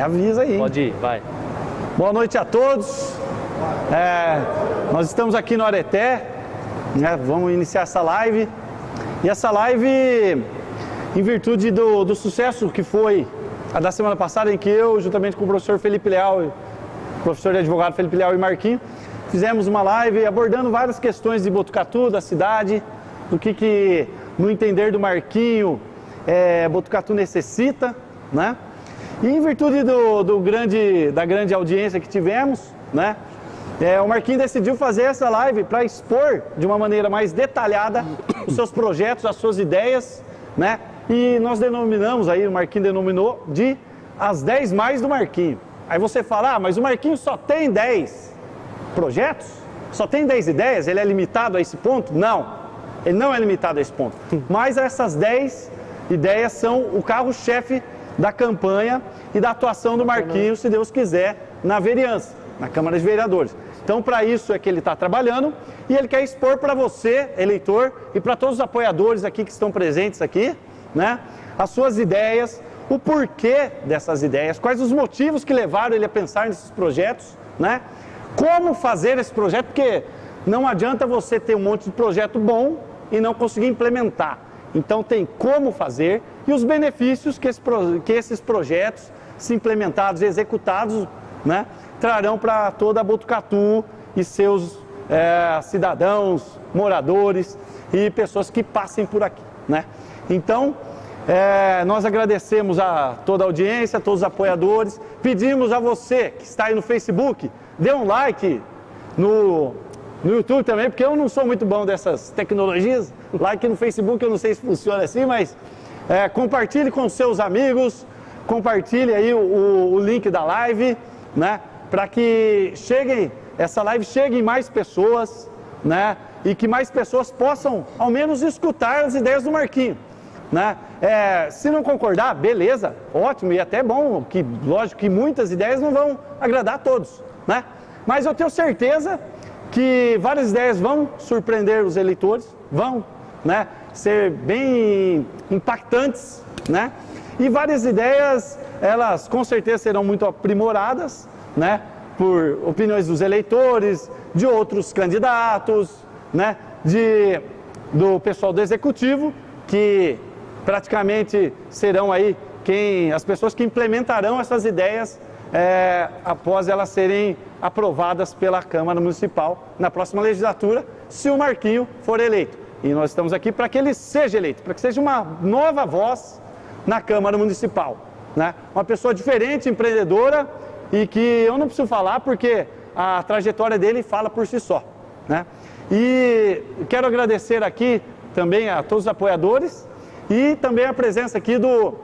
avisa aí. Pode ir, vai. Boa noite a todos. Nós estamos aqui no Areté, né? Vamos iniciar essa live. E essa live, em virtude do sucesso que foi a da semana passada, em que eu, juntamente com o professor Felipe Leal, o professor e advogado Felipe Leal e Marquinho, fizemos uma live abordando várias questões de Botucatu, da cidade, do que no entender do Marquinho, Botucatu necessita, né? E em virtude da grande audiência que tivemos, né? O Marquinho decidiu fazer essa live para expor de uma maneira mais detalhada os seus projetos, as suas ideias, né? E nós denominamos aí, o Marquinho denominou de as 10 mais do Marquinho. Aí você fala, mas o Marquinho só tem 10 projetos? Só tem 10 ideias? Ele é limitado a esse ponto? Não, ele não é limitado a esse ponto. Mas essas 10 ideias são o carro-chefe da campanha e da atuação do Marquinho, se Deus quiser, na vereança, na Câmara de Vereadores. Então, para isso é que ele está trabalhando e ele quer expor para você, eleitor, e para todos os apoiadores aqui que estão presentes aqui, né, as suas ideias, o porquê dessas ideias, quais os motivos que levaram ele a pensar nesses projetos, né, como fazer esse projeto, porque não adianta você ter um monte de projeto bom e não conseguir implementar. Então, tem como fazer e os benefícios que esses projetos, se implementados e executados, né, trarão para toda a Botucatu e seus cidadãos, moradores e pessoas que passem por aqui, né? Então, nós agradecemos a toda a audiência, a todos os apoiadores, pedimos a você que está aí no Facebook, dê um like no YouTube também, porque eu não sou muito bom dessas tecnologias, like no Facebook eu não sei se funciona assim, mas compartilhe com seus amigos, compartilhe aí o link da live, né? Para que essa live chegue em mais pessoas, né? E que mais pessoas possam, ao menos, escutar as ideias do Marquinho, né? Se não concordar, beleza, ótimo, e até bom, que lógico que muitas ideias não vão agradar a todos, né? Mas eu tenho certeza que várias ideias vão surpreender os eleitores, vão, né, ser bem impactantes, né? E várias ideias, elas com certeza serão muito aprimoradas, né, por opiniões dos eleitores, de outros candidatos, né, do pessoal do executivo, que praticamente serão aí as pessoas que implementarão essas ideias após elas serem aprovadas pela Câmara Municipal na próxima legislatura, se o Marquinho for eleito. E nós estamos aqui para que ele seja eleito, para que seja uma nova voz na Câmara Municipal, né? Uma pessoa diferente, empreendedora, e que eu não preciso falar porque a trajetória dele fala por si só, né? E quero agradecer aqui também a todos os apoiadores e também a presença aqui do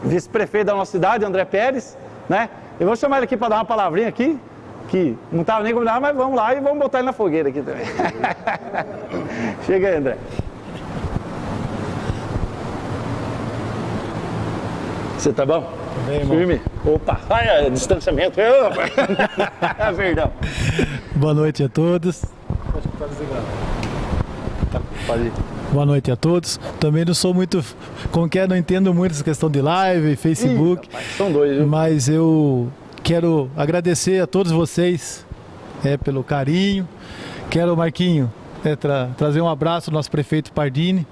vice-prefeito da nossa cidade, André Pérez, né? Eu vou chamar ele aqui para dar uma palavrinha aqui, que não estava nem combinado, mas vamos lá e vamos botar ele na fogueira aqui também. Chega aí, André. Você tá bom? Bem, irmão. Firme? Opa, distanciamento. Perdão. Boa noite a todos. Pode ir. Boa noite a todos. Também não sou muito, não entendo muito essa questão de live, Facebook. Ih, rapaz, são dois, viu? Mas eu quero agradecer a todos vocês pelo carinho. Quero, Marquinho, trazer um abraço ao nosso prefeito Pardini.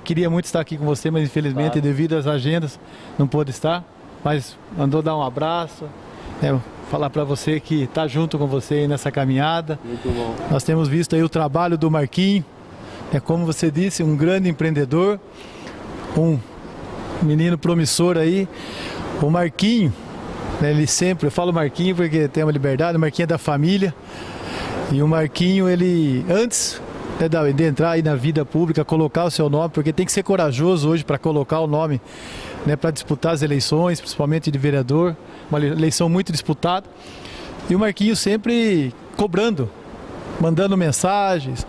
Queria muito estar aqui com você, mas infelizmente, claro, devido às agendas, não pôde estar. Mas mandou dar um abraço, falar para você que está junto com você aí nessa caminhada. Muito bom. Nós temos visto aí o trabalho do Marquinho, como você disse, um grande empreendedor, um menino promissor aí. O Marquinho, ele sempre, eu falo Marquinho porque tem uma liberdade, o Marquinho é da família. E o Marquinho, ele, antes de entrar aí na vida pública, colocar o seu nome, porque tem que ser corajoso hoje para colocar o nome, para disputar as eleições, principalmente de vereador, uma eleição muito disputada. E o Marquinho sempre cobrando, mandando mensagens,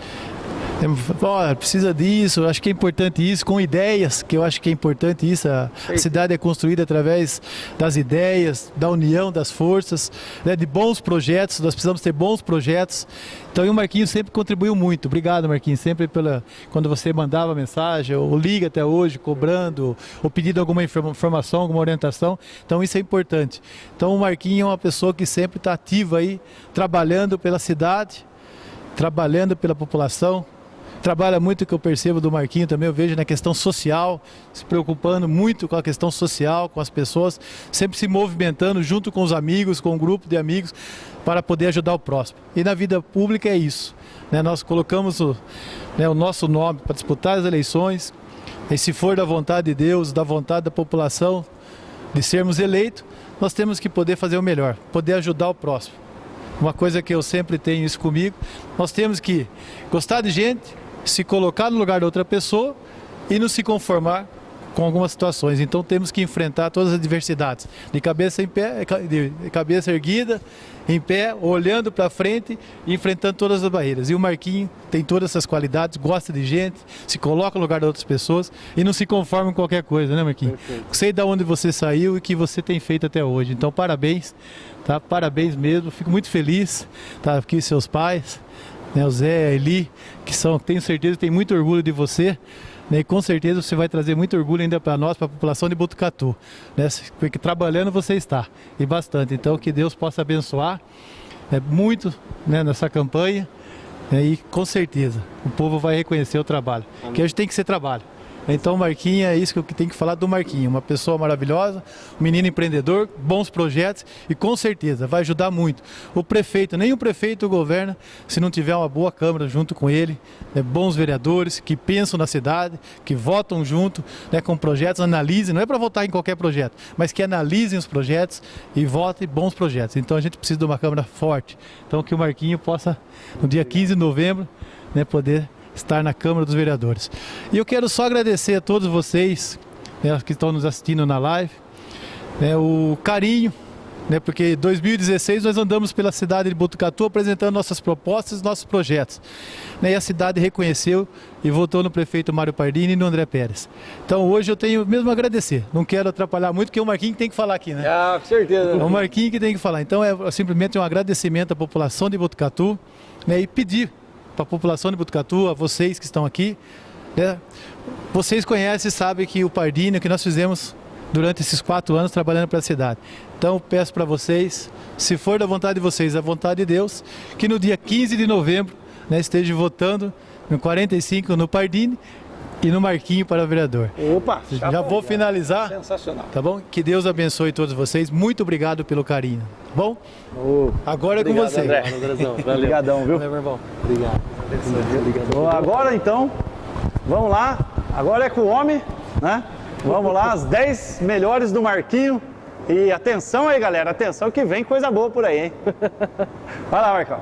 Olha, precisa disso, acho que é importante isso, com ideias, que eu acho que é importante isso. A cidade é construída através das ideias, da união das forças, né, de bons projetos, nós precisamos ter bons projetos. Então, e o Marquinhos sempre contribuiu muito. Obrigado, Marquinhos, sempre quando você mandava mensagem, ou liga até hoje, cobrando, ou pedindo alguma informação, alguma orientação. Então, isso é importante. Então, o Marquinhos é uma pessoa que sempre está ativa aí, trabalhando pela cidade, trabalhando pela população. Trabalha muito, que eu percebo do Marquinho também, eu vejo na questão social, se preocupando muito com a questão social, com as pessoas, sempre se movimentando junto com os amigos, com um grupo de amigos, para poder ajudar o próximo. E na vida pública é isso, né? Nós colocamos o nosso nome para disputar as eleições, e se for da vontade de Deus, da vontade da população, de sermos eleitos, nós temos que poder fazer o melhor, poder ajudar o próximo. Uma coisa que eu sempre tenho isso comigo, nós temos que gostar de gente, se colocar no lugar de outra pessoa e não se conformar com algumas situações. Então temos que enfrentar todas as adversidades, de cabeça em pé, de cabeça erguida, em pé, olhando para frente e enfrentando todas as barreiras. E o Marquinhos tem todas essas qualidades, gosta de gente, se coloca no lugar de outras pessoas e não se conforma com qualquer coisa, né, Marquinhos? Perfeito. Sei de onde você saiu e o que você tem feito até hoje. Então parabéns, tá? Parabéns mesmo, fico muito feliz, tá? Aqui seus pais, né, o Zé, a Eli, tenho certeza que tem muito orgulho de você, né, e com certeza você vai trazer muito orgulho ainda para nós, para a população de Botucatu, né, porque trabalhando você está, e bastante. Então que Deus possa abençoar muito, né, nessa campanha, né, e com certeza o povo vai reconhecer o trabalho, que hoje tem que ser trabalho. Então o Marquinhos, é isso que eu tenho que falar do Marquinhos, uma pessoa maravilhosa, um menino empreendedor, bons projetos e com certeza vai ajudar muito. O prefeito, nem o prefeito governa se não tiver uma boa Câmara junto com ele, né, bons vereadores que pensam na cidade, que votam junto, né, com projetos, analisem, não é para votar em qualquer projeto, mas que analisem os projetos e votem bons projetos. Então a gente precisa de uma Câmara forte, então que o Marquinhos possa, no dia 15 de novembro, né, poder estar na Câmara dos Vereadores. E eu quero só agradecer a todos vocês, né, que estão nos assistindo na live, né, o carinho, né, porque em 2016 nós andamos pela cidade de Botucatu apresentando nossas propostas, nossos projetos, né, e a cidade reconheceu e votou no prefeito Mário Pardini e no André Pérez. Então hoje eu tenho mesmo a agradecer, não quero atrapalhar muito, porque é o Marquinhos que tem que falar aqui, né? Ah, com certeza. É o Marquinhos que tem que falar. Então é simplesmente um agradecimento à população de Botucatu, né, e pedir para a população de Botucatu, a vocês que estão aqui, né? Vocês conhecem e sabem que o Pardini, o que nós fizemos durante esses 4 anos trabalhando para a cidade. Então peço para vocês, se for da vontade de vocês, a vontade de Deus, que no dia 15 de novembro, né, esteja votando no 45 no Pardini e no Marquinhos para vereador. Opa! Já vou finalizar. Sensacional. Tá bom? Que Deus abençoe todos vocês. Muito obrigado pelo carinho. Tá bom? Agora obrigado, é com você. André. Valeu. Obrigadão, viu? Valeu, meu irmão. Obrigado. Bom, agora então, vamos lá. Agora é com o homem, né? Vamos lá, as 10 melhores do Marquinho. E atenção aí, galera. Atenção que vem coisa boa por aí, hein? Vai lá, Marcão.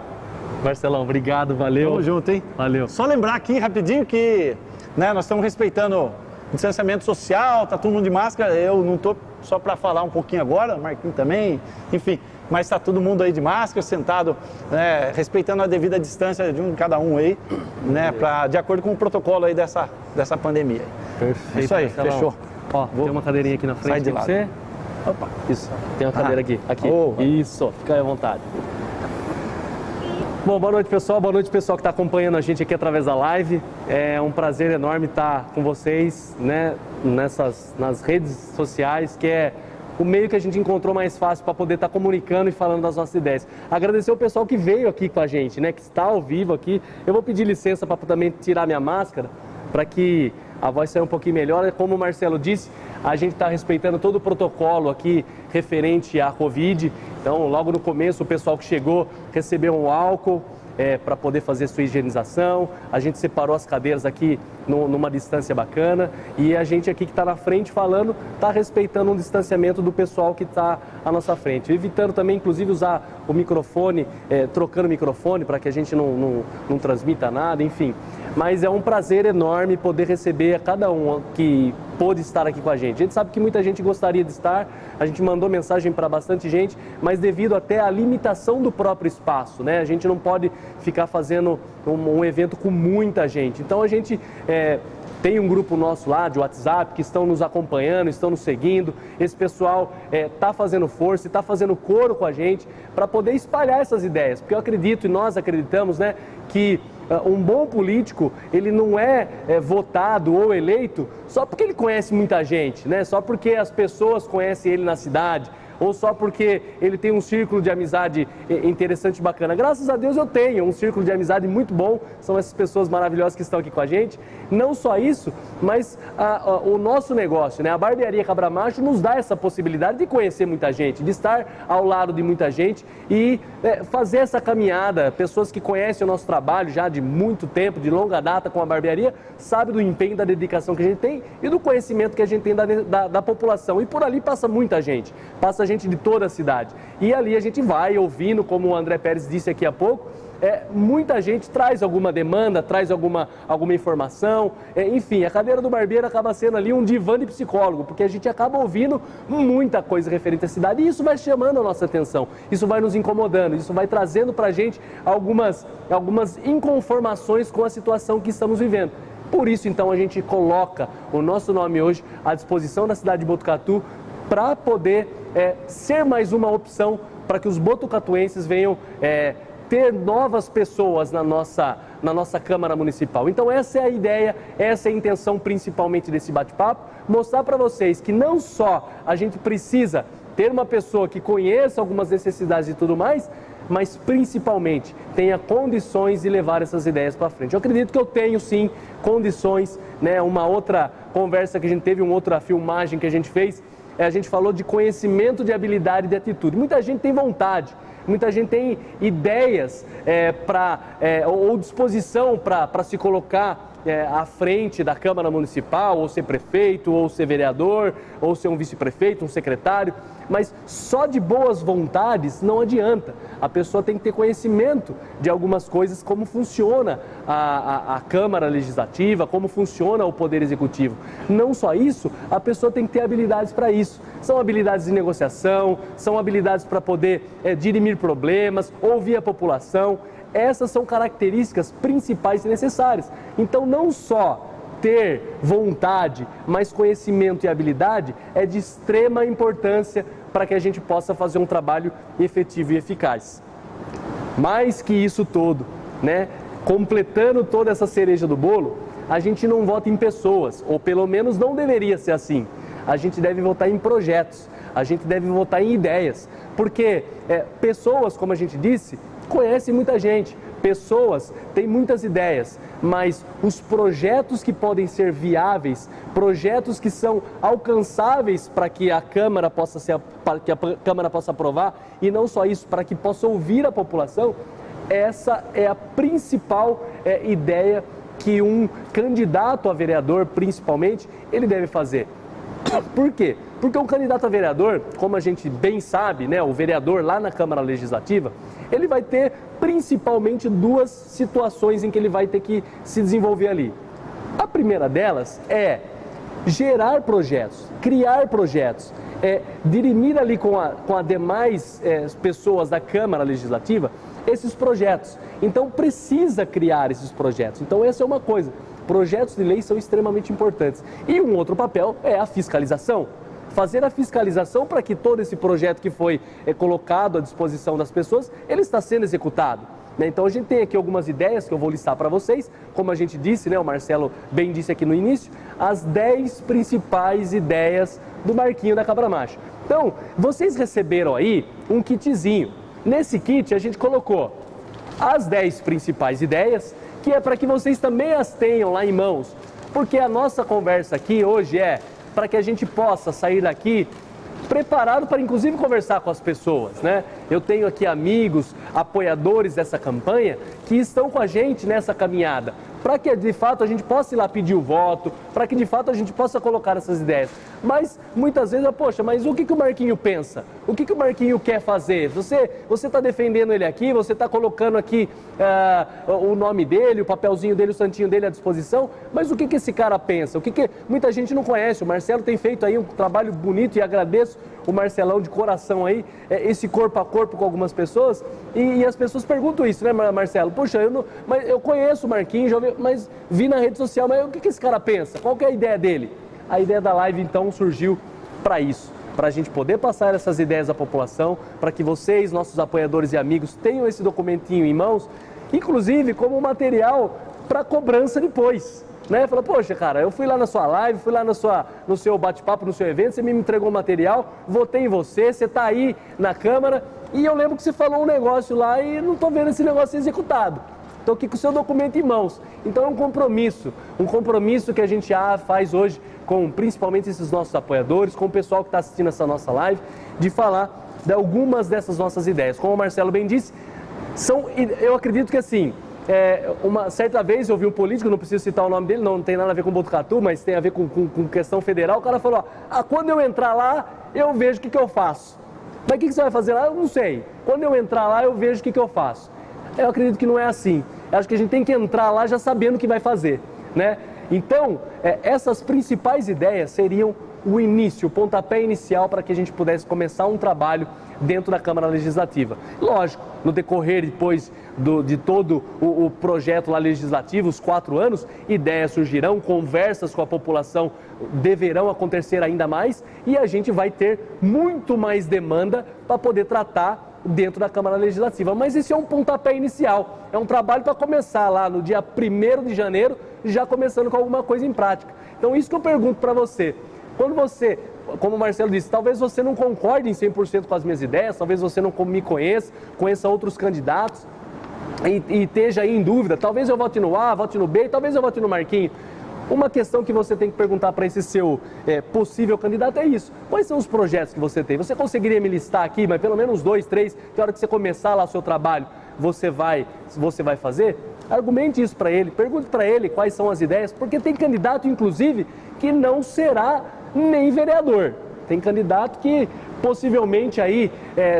Marcelão, obrigado, valeu. Tamo junto, hein? Valeu. Só lembrar aqui rapidinho que, né, nós estamos respeitando o distanciamento social, tá todo mundo de máscara. Eu não tô só para falar um pouquinho agora, o Marquinhos também, enfim. Mas está todo mundo aí de máscara, sentado, né, respeitando a devida distância de cada um aí, né, de acordo com o protocolo aí dessa pandemia. Perfeito. Isso aí, Marcelão. fechou. Ó, tem uma cadeirinha aqui na frente. Sai de pra lado. você. Opa, isso. Tem uma cadeira aqui. Aqui. Boa. Isso, fica aí à vontade. Bom, boa noite, pessoal. Boa noite, pessoal que está acompanhando a gente aqui através da live. É um prazer enorme estar com vocês, né, nas redes sociais, que é o meio que a gente encontrou mais fácil para poder estar comunicando e falando das nossas ideias. Agradecer o pessoal que veio aqui com a gente, né, que está ao vivo aqui. Eu vou pedir licença para também tirar minha máscara, para que a voz saia um pouquinho melhor. Como o Marcelo disse, a gente está respeitando todo o protocolo aqui referente à Covid. Então, logo no começo, o pessoal que chegou recebeu um álcool para poder fazer sua higienização. A gente separou as cadeiras aqui numa distância bacana. E a gente aqui que está na frente falando, está respeitando um distanciamento do pessoal que está à nossa frente. Evitando também, inclusive, usar o microfone, trocando o microfone para que a gente não transmita nada, enfim. Mas é um prazer enorme poder receber a cada um que pôde estar aqui com a gente. A gente sabe que muita gente gostaria de estar, a gente mandou mensagem para bastante gente, mas devido até à limitação do próprio espaço, né? A gente não pode ficar fazendo um evento com muita gente. Então a gente tem um grupo nosso lá de WhatsApp que estão nos acompanhando, estão nos seguindo. Esse pessoal está fazendo força e está fazendo coro com a gente para poder espalhar essas ideias. Porque eu acredito e nós acreditamos, né, que um bom político, ele não é votado ou eleito só porque ele conhece muita gente, né? Só porque as pessoas conhecem ele na cidade, ou só porque ele tem um círculo de amizade interessante e bacana. Graças a Deus eu tenho um círculo de amizade muito bom, são essas pessoas maravilhosas que estão aqui com a gente. Não só isso, mas o nosso negócio, né? A Barbearia Cabra Macho nos dá essa possibilidade de conhecer muita gente, de estar ao lado de muita gente e fazer essa caminhada. Pessoas que conhecem o nosso trabalho já de muito tempo, de longa data com a barbearia, sabem do empenho, da dedicação que a gente tem e do conhecimento que a gente tem da população. E por ali passa muita gente, passa gente de toda a cidade. E ali a gente vai ouvindo, como o André Pérez disse aqui há pouco, muita gente traz alguma demanda, traz alguma informação, enfim, a cadeira do barbeiro acaba sendo ali um divã de psicólogo, porque a gente acaba ouvindo muita coisa referente à cidade e isso vai chamando a nossa atenção, isso vai nos incomodando, isso vai trazendo pra gente algumas inconformações com a situação que estamos vivendo. Por isso, então, a gente coloca o nosso nome hoje à disposição da cidade de Botucatu para poder ser mais uma opção para que os botucatuenses venham ter novas pessoas na nossa Câmara Municipal. Então essa é a ideia, essa é a intenção principalmente desse bate-papo, mostrar para vocês que não só a gente precisa ter uma pessoa que conheça algumas necessidades e tudo mais, mas principalmente tenha condições de levar essas ideias para frente. Eu acredito que eu tenho sim condições, né? Uma outra conversa que a gente teve, uma outra filmagem que a gente fez, a gente falou de conhecimento, de habilidade e de atitude. Muita gente tem vontade, muita gente tem ideias ou disposição para se colocar à frente da Câmara Municipal, ou ser prefeito, ou ser vereador, ou ser um vice-prefeito, um secretário, mas só de boas vontades não adianta. A pessoa tem que ter conhecimento de algumas coisas, como funciona a Câmara Legislativa, como funciona o Poder Executivo. Não só isso, a pessoa tem que ter habilidades para isso. São habilidades de negociação, são habilidades para poder dirimir problemas, ouvir a população. Essas são características principais e necessárias. Então, não só ter vontade, mas conhecimento e habilidade é de extrema importância para que a gente possa fazer um trabalho efetivo e eficaz. Mais que isso tudo, né? Completando toda essa cereja do bolo, a gente não vota em pessoas, ou pelo menos não deveria ser assim. A gente deve votar em projetos, a gente deve votar em ideias, porque pessoas, como a gente disse, conhecem muita gente, pessoas têm muitas ideias, mas os projetos que podem ser viáveis, projetos que são alcançáveis para que a Câmara possa aprovar, e não só isso, para que possa ouvir a população, essa é a principal ideia que um candidato a vereador, principalmente, ele deve fazer. Por quê? Porque um candidato a vereador, como a gente bem sabe, né, o vereador lá na Câmara Legislativa, ele vai ter principalmente duas situações em que ele vai ter que se desenvolver ali. A primeira delas é gerar projetos, criar projetos, dirimir ali com as demais pessoas da Câmara Legislativa esses projetos. Então precisa criar esses projetos. Então essa é uma coisa. Projetos de lei são extremamente importantes. E um outro papel é a fiscalização. Fazer a fiscalização para que todo esse projeto que foi colocado à disposição das pessoas, ele está sendo executado. Né? Então a gente tem aqui algumas ideias que eu vou listar para vocês. Como a gente disse, né, o Marcelo bem disse aqui no início, as 10 principais ideias do Marquinho da Cabra Macho. Então, vocês receberam aí um kitzinho. Nesse kit a gente colocou as 10 principais ideias, que é para que vocês também as tenham lá em mãos, porque a nossa conversa aqui hoje é para que a gente possa sair daqui preparado para inclusive conversar com as pessoas, né? eu tenho aqui amigos, apoiadores dessa campanha que estão com a gente nessa caminhada, para que de fato a gente possa ir lá pedir o voto, para que de fato a gente possa colocar essas ideias. Mas muitas vezes, poxa, mas o que o Marquinho pensa? O que o Marquinho quer fazer? Você está defendendo ele aqui, você está colocando aqui o nome dele, o papelzinho dele, o santinho dele à disposição, mas o que esse cara pensa? Muita gente não conhece. O Marcelo tem feito aí um trabalho bonito e agradeço o Marcelão de coração aí, esse corpo a corpo com algumas pessoas, e as pessoas perguntam isso, né, Marcelo? Puxa, mas eu conheço o Marquinhos, mas vi na rede social, mas o que esse cara pensa? Qual que é a ideia dele? A ideia da live, então, surgiu para isso, para a gente poder passar essas ideias à população, para que vocês, nossos apoiadores e amigos, tenham esse documentinho em mãos, inclusive como material para cobrança depois. Né? Fala, poxa, cara, eu fui lá na sua live, fui lá no seu bate-papo, no seu evento, você me entregou material, votei em você, você está aí na Câmara, e eu lembro que você falou um negócio lá e não estou vendo esse negócio executado. Estou aqui com o seu documento em mãos. Então é um compromisso que a gente faz hoje com principalmente esses nossos apoiadores, com o pessoal que está assistindo essa nossa live, de falar de algumas dessas nossas ideias. Como o Marcelo bem disse, eu acredito que assim, uma certa vez eu vi um político, não preciso citar o nome dele, não tem nada a ver com Botucatu, mas tem a ver com questão federal. O cara falou, quando eu entrar lá, eu vejo o que eu faço. Mas o que você vai fazer lá? Eu não sei. Quando eu entrar lá, eu vejo o que eu faço. Eu acredito que não é assim. Eu acho que a gente tem que entrar lá já sabendo o que vai fazer, né? Então, essas principais ideias seriam o início, o pontapé inicial para que a gente pudesse começar um trabalho dentro da Câmara Legislativa. Lógico, no decorrer depois de todo o projeto lá legislativo, os 4 anos, ideias surgirão, conversas com a população deverão acontecer ainda mais e a gente vai ter muito mais demanda para poder tratar dentro da Câmara Legislativa. Mas esse é um pontapé inicial, é um trabalho para começar lá no dia 1º de janeiro, já começando com alguma coisa em prática. Então isso que eu pergunto para você, quando você, como o Marcelo disse, talvez você não concorde em 100% com as minhas ideias, talvez você não me conheça outros candidatos e esteja aí em dúvida, talvez eu vote no A, vote no B, talvez eu vote no Marquinho. Uma questão que você tem que perguntar para esse seu possível candidato é isso. Quais são os projetos que você tem? Você conseguiria me listar aqui, mas pelo menos 2, 3, que a hora que você começar lá o seu trabalho, você vai fazer? Argumente isso para ele, pergunte para ele quais são as ideias, porque tem candidato, inclusive, que não será nem vereador. Tem candidato que possivelmente aí,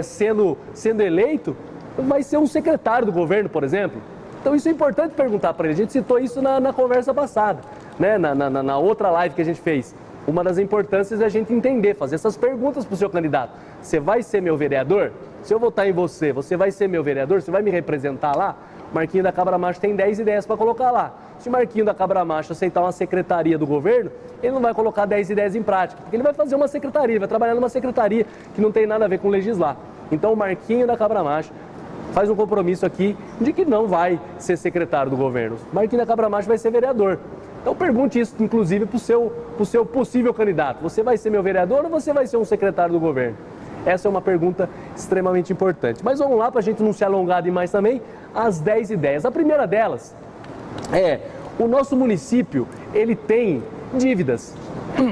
sendo eleito, vai ser um secretário do governo, por exemplo. Então isso é importante perguntar para ele. A gente citou isso na conversa passada, né? Na outra live que a gente fez. Uma das importâncias é a gente entender, fazer essas perguntas para o seu candidato. Você vai ser meu vereador? Se eu votar em você, você vai ser meu vereador? Você vai me representar lá? O Marquinho da Cabra Macho tem 10 ideias para colocar lá. Se o Marquinho da Cabra Macho aceitar uma secretaria do governo, ele não vai colocar 10 ideias em prática, porque ele vai fazer uma secretaria, vai trabalhar numa secretaria que não tem nada a ver com legislar. Então o Marquinho da Cabra Macho faz um compromisso aqui de que não vai ser secretário do governo. Marquinho da Cabra Macho vai ser vereador. Então pergunte isso, inclusive, para o seu possível candidato. Você vai ser meu vereador ou você vai ser um secretário do governo? Essa é uma pergunta extremamente importante. Mas vamos lá, para a gente não se alongar demais também, as 10 ideias. A primeira delas o nosso município, ele tem dívidas,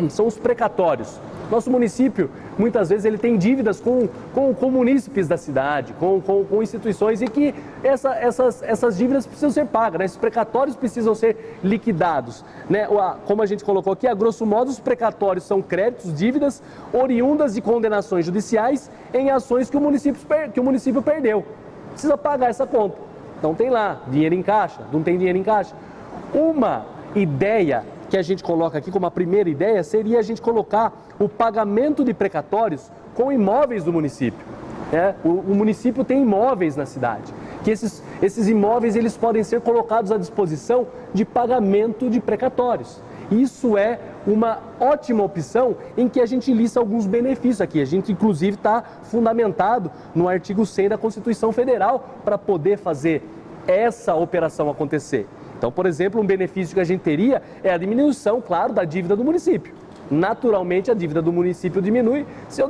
são os precatórios. Nosso município, muitas vezes, ele tem dívidas com munícipes da cidade, com instituições, e que essas dívidas precisam ser pagas, né? Esses precatórios precisam ser liquidados, né? Como a gente colocou aqui, a grosso modo, os precatórios são créditos, dívidas oriundas de condenações judiciais em ações que o município perdeu. Precisa pagar essa conta. Então tem lá, dinheiro em caixa, não tem dinheiro em caixa. Uma ideia que a gente coloca aqui como a primeira ideia seria a gente colocar o pagamento de precatórios com imóveis do município. O município tem imóveis na cidade, que esses imóveis eles podem ser colocados à disposição de pagamento de precatórios. Isso é uma ótima opção em que a gente lista alguns benefícios aqui. A gente, inclusive, está fundamentado no artigo 100 da Constituição Federal para poder fazer essa operação acontecer. Então, por exemplo, um benefício que a gente teria é a diminuição, claro, da dívida do município. Naturalmente, a dívida do município diminui. Se o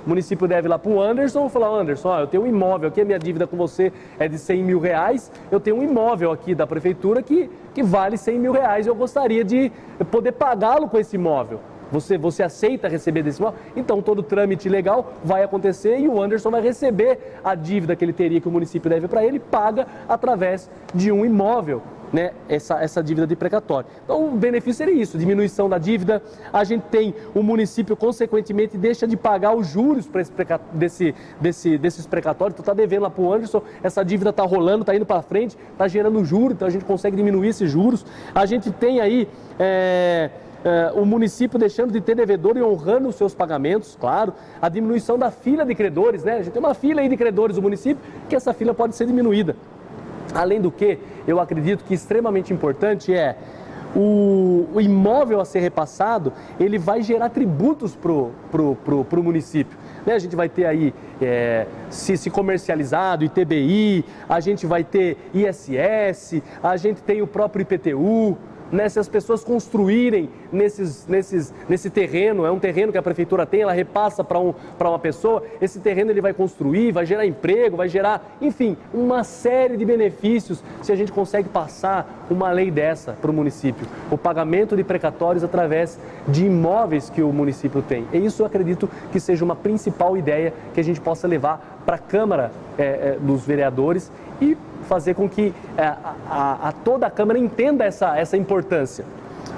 município deve lá para o Anderson, eu vou falar, Anderson, eu tenho um imóvel aqui, a minha dívida com você é de 100 mil reais, eu tenho um imóvel aqui da prefeitura que vale 100 mil reais, eu gostaria de poder pagá-lo com esse imóvel. Você aceita receber desse imóvel? Então todo trâmite legal vai acontecer e o Anderson vai receber a dívida que ele teria, que o município deve para ele, paga através de um imóvel, né, essa dívida de precatório. Então o benefício seria isso, diminuição da dívida. A gente tem, o município consequentemente deixa de pagar os juros para desses precatórios. Então está devendo lá para o Anderson, essa dívida está rolando, está indo para frente, está gerando juros, então a gente consegue diminuir esses juros. A gente tem aí o município deixando de ter devedor e honrando os seus pagamentos, claro. A diminuição da fila de credores, né? A gente tem uma fila aí de credores do município, que essa fila pode ser diminuída. Além do que, eu acredito que extremamente importante é o imóvel a ser repassado, ele vai gerar tributos pro município. Né? A gente vai ter aí, se comercializado, ITBI, a gente vai ter ISS, a gente tem o próprio IPTU. Né, se as pessoas construírem nesse terreno, é um terreno que a prefeitura tem, ela repassa para uma pessoa, esse terreno ele vai construir, vai gerar emprego, vai gerar, enfim, uma série de benefícios se a gente consegue passar uma lei dessa para o município. O pagamento de precatórios através de imóveis que o município tem. E isso eu acredito que seja uma principal ideia que a gente possa levar para a Câmara dos Vereadores e fazer com que toda a Câmara entenda essa importância.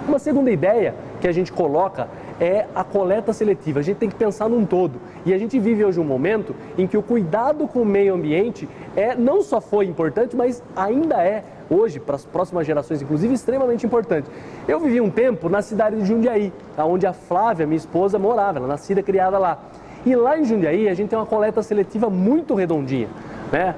Uma segunda ideia que a gente coloca é a coleta seletiva. A gente tem que pensar num todo. E a gente vive hoje um momento em que o cuidado com o meio ambiente não só foi importante, mas ainda é, hoje, para as próximas gerações, inclusive, extremamente importante. Eu vivi um tempo na cidade de Jundiaí, onde a Flávia, minha esposa, morava, ela nascida e criada lá. E lá em Jundiaí, a gente tem uma coleta seletiva muito redondinha, né?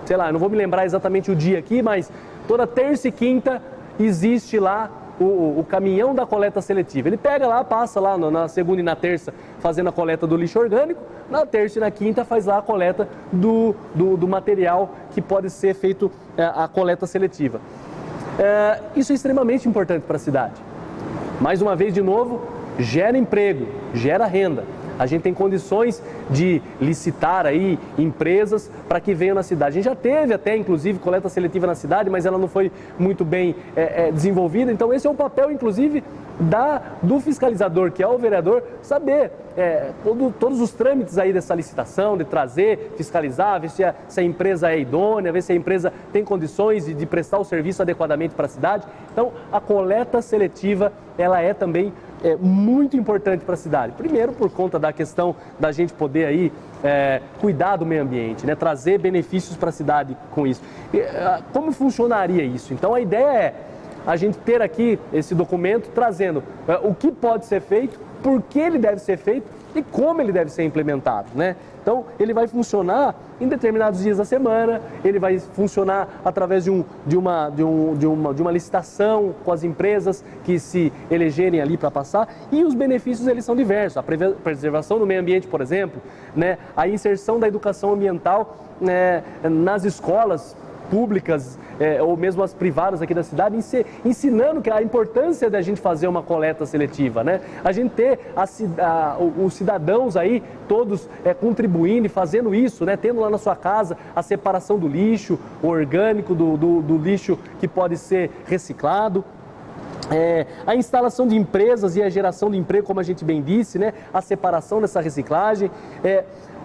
Sei lá, não vou me lembrar exatamente o dia aqui, mas toda terça e quinta existe lá o caminhão da coleta seletiva. Ele pega lá, passa lá na segunda e na terça fazendo a coleta do lixo orgânico, na terça e na quinta faz lá a coleta do material que pode ser feito a coleta seletiva. Isso é extremamente importante para a cidade. Mais uma vez, de novo, gera emprego, gera renda. A gente tem condições de licitar aí empresas para que venham na cidade. A gente já teve até, inclusive, coleta seletiva na cidade, mas ela não foi muito bem desenvolvida. Então, esse é o papel, inclusive, do fiscalizador, que é o vereador, saber todos os trâmites aí dessa licitação, de trazer, fiscalizar, ver se a empresa é idônea, ver se a empresa tem condições de prestar o serviço adequadamente para a cidade. Então, a coleta seletiva, ela é também muito importante para a cidade. Primeiro, por conta da questão da gente poder aí cuidar do meio ambiente, né? Trazer benefícios para a cidade com isso. Como funcionaria isso? Então, a ideia é a gente ter aqui esse documento trazendo o que pode ser feito, por que ele deve ser feito e como ele deve ser implementado, né? Então, ele vai funcionar em determinados dias da semana, ele vai funcionar através de uma licitação com as empresas que se elegerem ali para passar, e os benefícios eles são diversos. A preservação do meio ambiente, por exemplo, né? A inserção da educação ambiental nas escolas públicas ou mesmo as privadas aqui da cidade, ensinando que a importância da gente fazer uma coleta seletiva, né? A gente ter os cidadãos aí todos contribuindo e fazendo isso, né? Tendo lá na sua casa a separação do lixo, o orgânico do lixo que pode ser reciclado. A instalação de empresas e a geração de emprego, como a gente bem disse, né? A separação dessa reciclagem,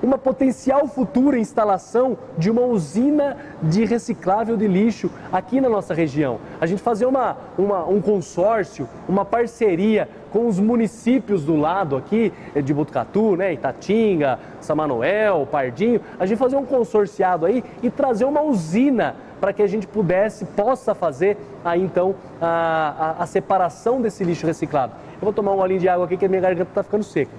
uma potencial futura instalação de uma usina de reciclável de lixo aqui na nossa região. A gente fazer um consórcio, uma parceria com os municípios do lado aqui, de Botucatu, né? Itatinga, São Manuel, Pardinho, a gente fazer um consorciado aí e trazer uma usina para que a gente possa fazer aí então a separação desse lixo reciclado. Eu vou tomar um golinho de água aqui que a minha garganta está ficando seca.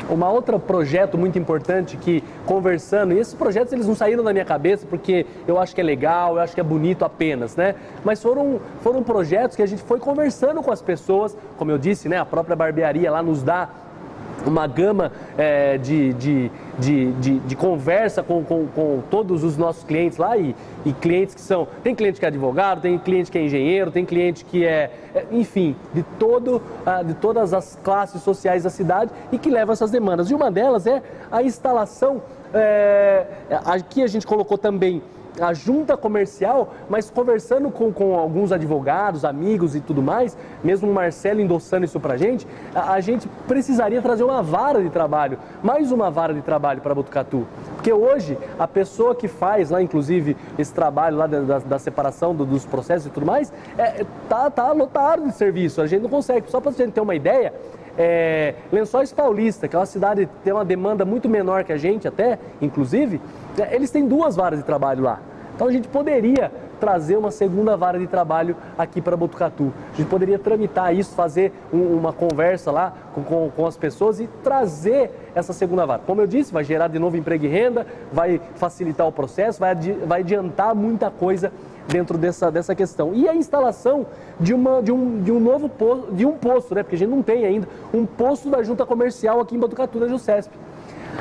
Uma outra projeto muito importante que, conversando, e esses projetos eles não saíram da minha cabeça porque eu acho que é legal, eu acho que é bonito apenas, né? Mas foram projetos que a gente foi conversando com as pessoas, como eu disse, né? A própria barbearia lá nos dá uma gama de conversa com todos os nossos clientes lá e clientes que são... Tem cliente que é advogado, tem cliente que é engenheiro, tem cliente que enfim, de todas as classes sociais da cidade e que levam essas demandas. E uma delas é a instalação, aqui a gente colocou também a junta comercial, mas conversando com alguns advogados, amigos e tudo mais, mesmo o Marcelo endossando isso pra gente, a gente precisaria trazer uma vara de trabalho, mais uma vara de trabalho para Botucatu. Porque hoje, a pessoa que faz lá, inclusive, esse trabalho lá da separação dos processos e tudo mais, tá lotado de serviço, a gente não consegue. Só para a gente ter uma ideia, Lençóis Paulista, que é uma cidade que tem uma demanda muito menor que a gente até, inclusive, eles têm 2 varas de trabalho lá. Então a gente poderia trazer uma segunda vara de trabalho aqui para Botucatu. A gente poderia tramitar isso, fazer uma conversa lá com as pessoas e trazer essa segunda vara. Como eu disse, vai gerar de novo emprego e renda, vai facilitar o processo, vai adiantar muita coisa dentro dessa questão. E a instalação de um novo posto, de um posto, né? Porque a gente não tem ainda um posto da junta comercial aqui em Botucatu, da Jusesp.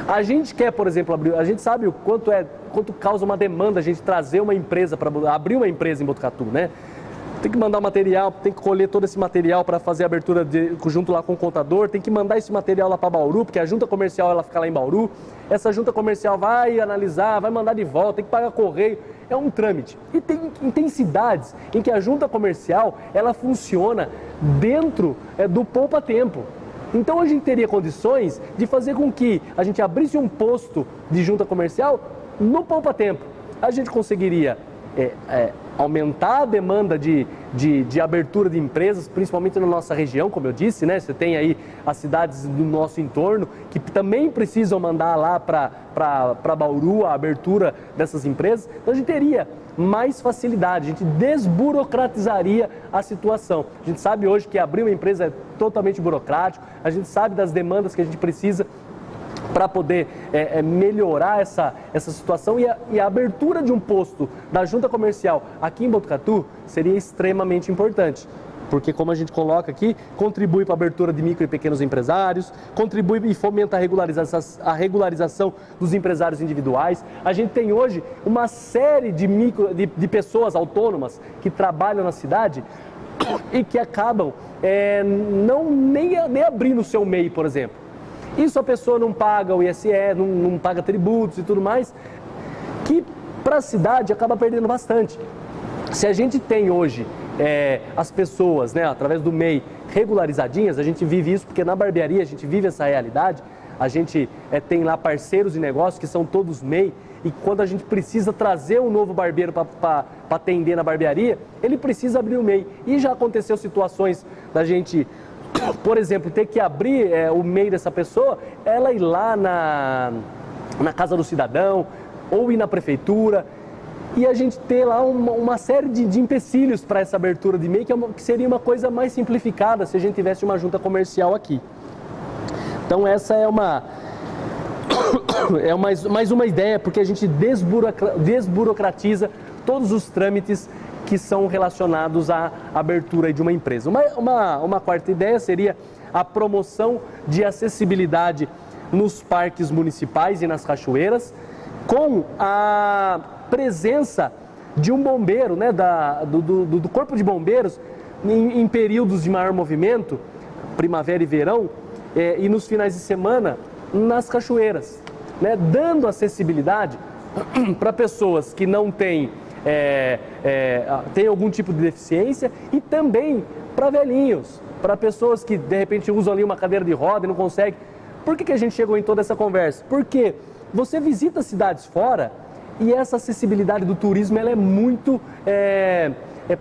A gente quer, por exemplo, a gente sabe o quanto causa uma demanda a gente trazer uma empresa, para abrir uma empresa em Botucatu, né? Tem que mandar material, tem que colher todo esse material para fazer a abertura junto lá com o contador, tem que mandar esse material lá para Bauru, porque a junta comercial ela fica lá em Bauru, essa junta comercial vai analisar, vai mandar de volta, tem que pagar correio, é um trâmite. E tem cidades em que a junta comercial ela funciona dentro do poupa-tempo. Então a gente teria condições de fazer com que a gente abrisse um posto de junta comercial no poupa-tempo. A gente conseguiria aumentar a demanda de abertura de empresas, principalmente na nossa região, como eu disse, né? Você tem aí as cidades do nosso entorno que também precisam mandar lá para Bauru a abertura dessas empresas. Então a gente teria mais facilidade, a gente desburocratizaria a situação. A gente sabe hoje que abrir uma empresa é totalmente burocrático, a gente sabe das demandas que a gente precisa para poder melhorar essa situação e a abertura de um posto da junta comercial aqui em Botucatu seria extremamente importante. Porque, como a gente coloca aqui, contribui para a abertura de micro e pequenos empresários, contribui e fomenta a regularização dos empresários individuais. A gente tem hoje uma série de pessoas autônomas que trabalham na cidade e que acabam nem abrindo o seu MEI, por exemplo. Isso a pessoa não paga o ISE, não paga tributos e tudo mais, que para a cidade acaba perdendo bastante. Se a gente tem hoje as pessoas, né, através do MEI, regularizadinhas, a gente vive isso porque na barbearia a gente vive essa realidade, a gente tem lá parceiros de negócio que são todos MEI, e quando a gente precisa trazer um novo barbeiro para atender na barbearia, ele precisa abrir o MEI. E já aconteceu situações da gente, por exemplo, ter que abrir o MEI dessa pessoa, ela ir lá na Casa do Cidadão ou ir na prefeitura e a gente ter lá uma série de empecilhos para essa abertura de MEI, que seria uma coisa mais simplificada se a gente tivesse uma junta comercial aqui. Então essa é mais uma ideia, porque a gente desburocratiza todos os trâmites que são relacionados à abertura de uma empresa. Uma quarta ideia seria a promoção de acessibilidade nos parques municipais e nas cachoeiras, com a presença de um bombeiro, né, do corpo de bombeiros, em períodos de maior movimento, primavera e verão, e nos finais de semana, nas cachoeiras, né, dando acessibilidade para pessoas que não têm algum tipo de deficiência e também para velhinhos, para pessoas que de repente usam ali uma cadeira de roda e não conseguem. Por que a gente chegou em toda essa conversa? Porque você visita cidades fora e essa acessibilidade do turismo ela é muito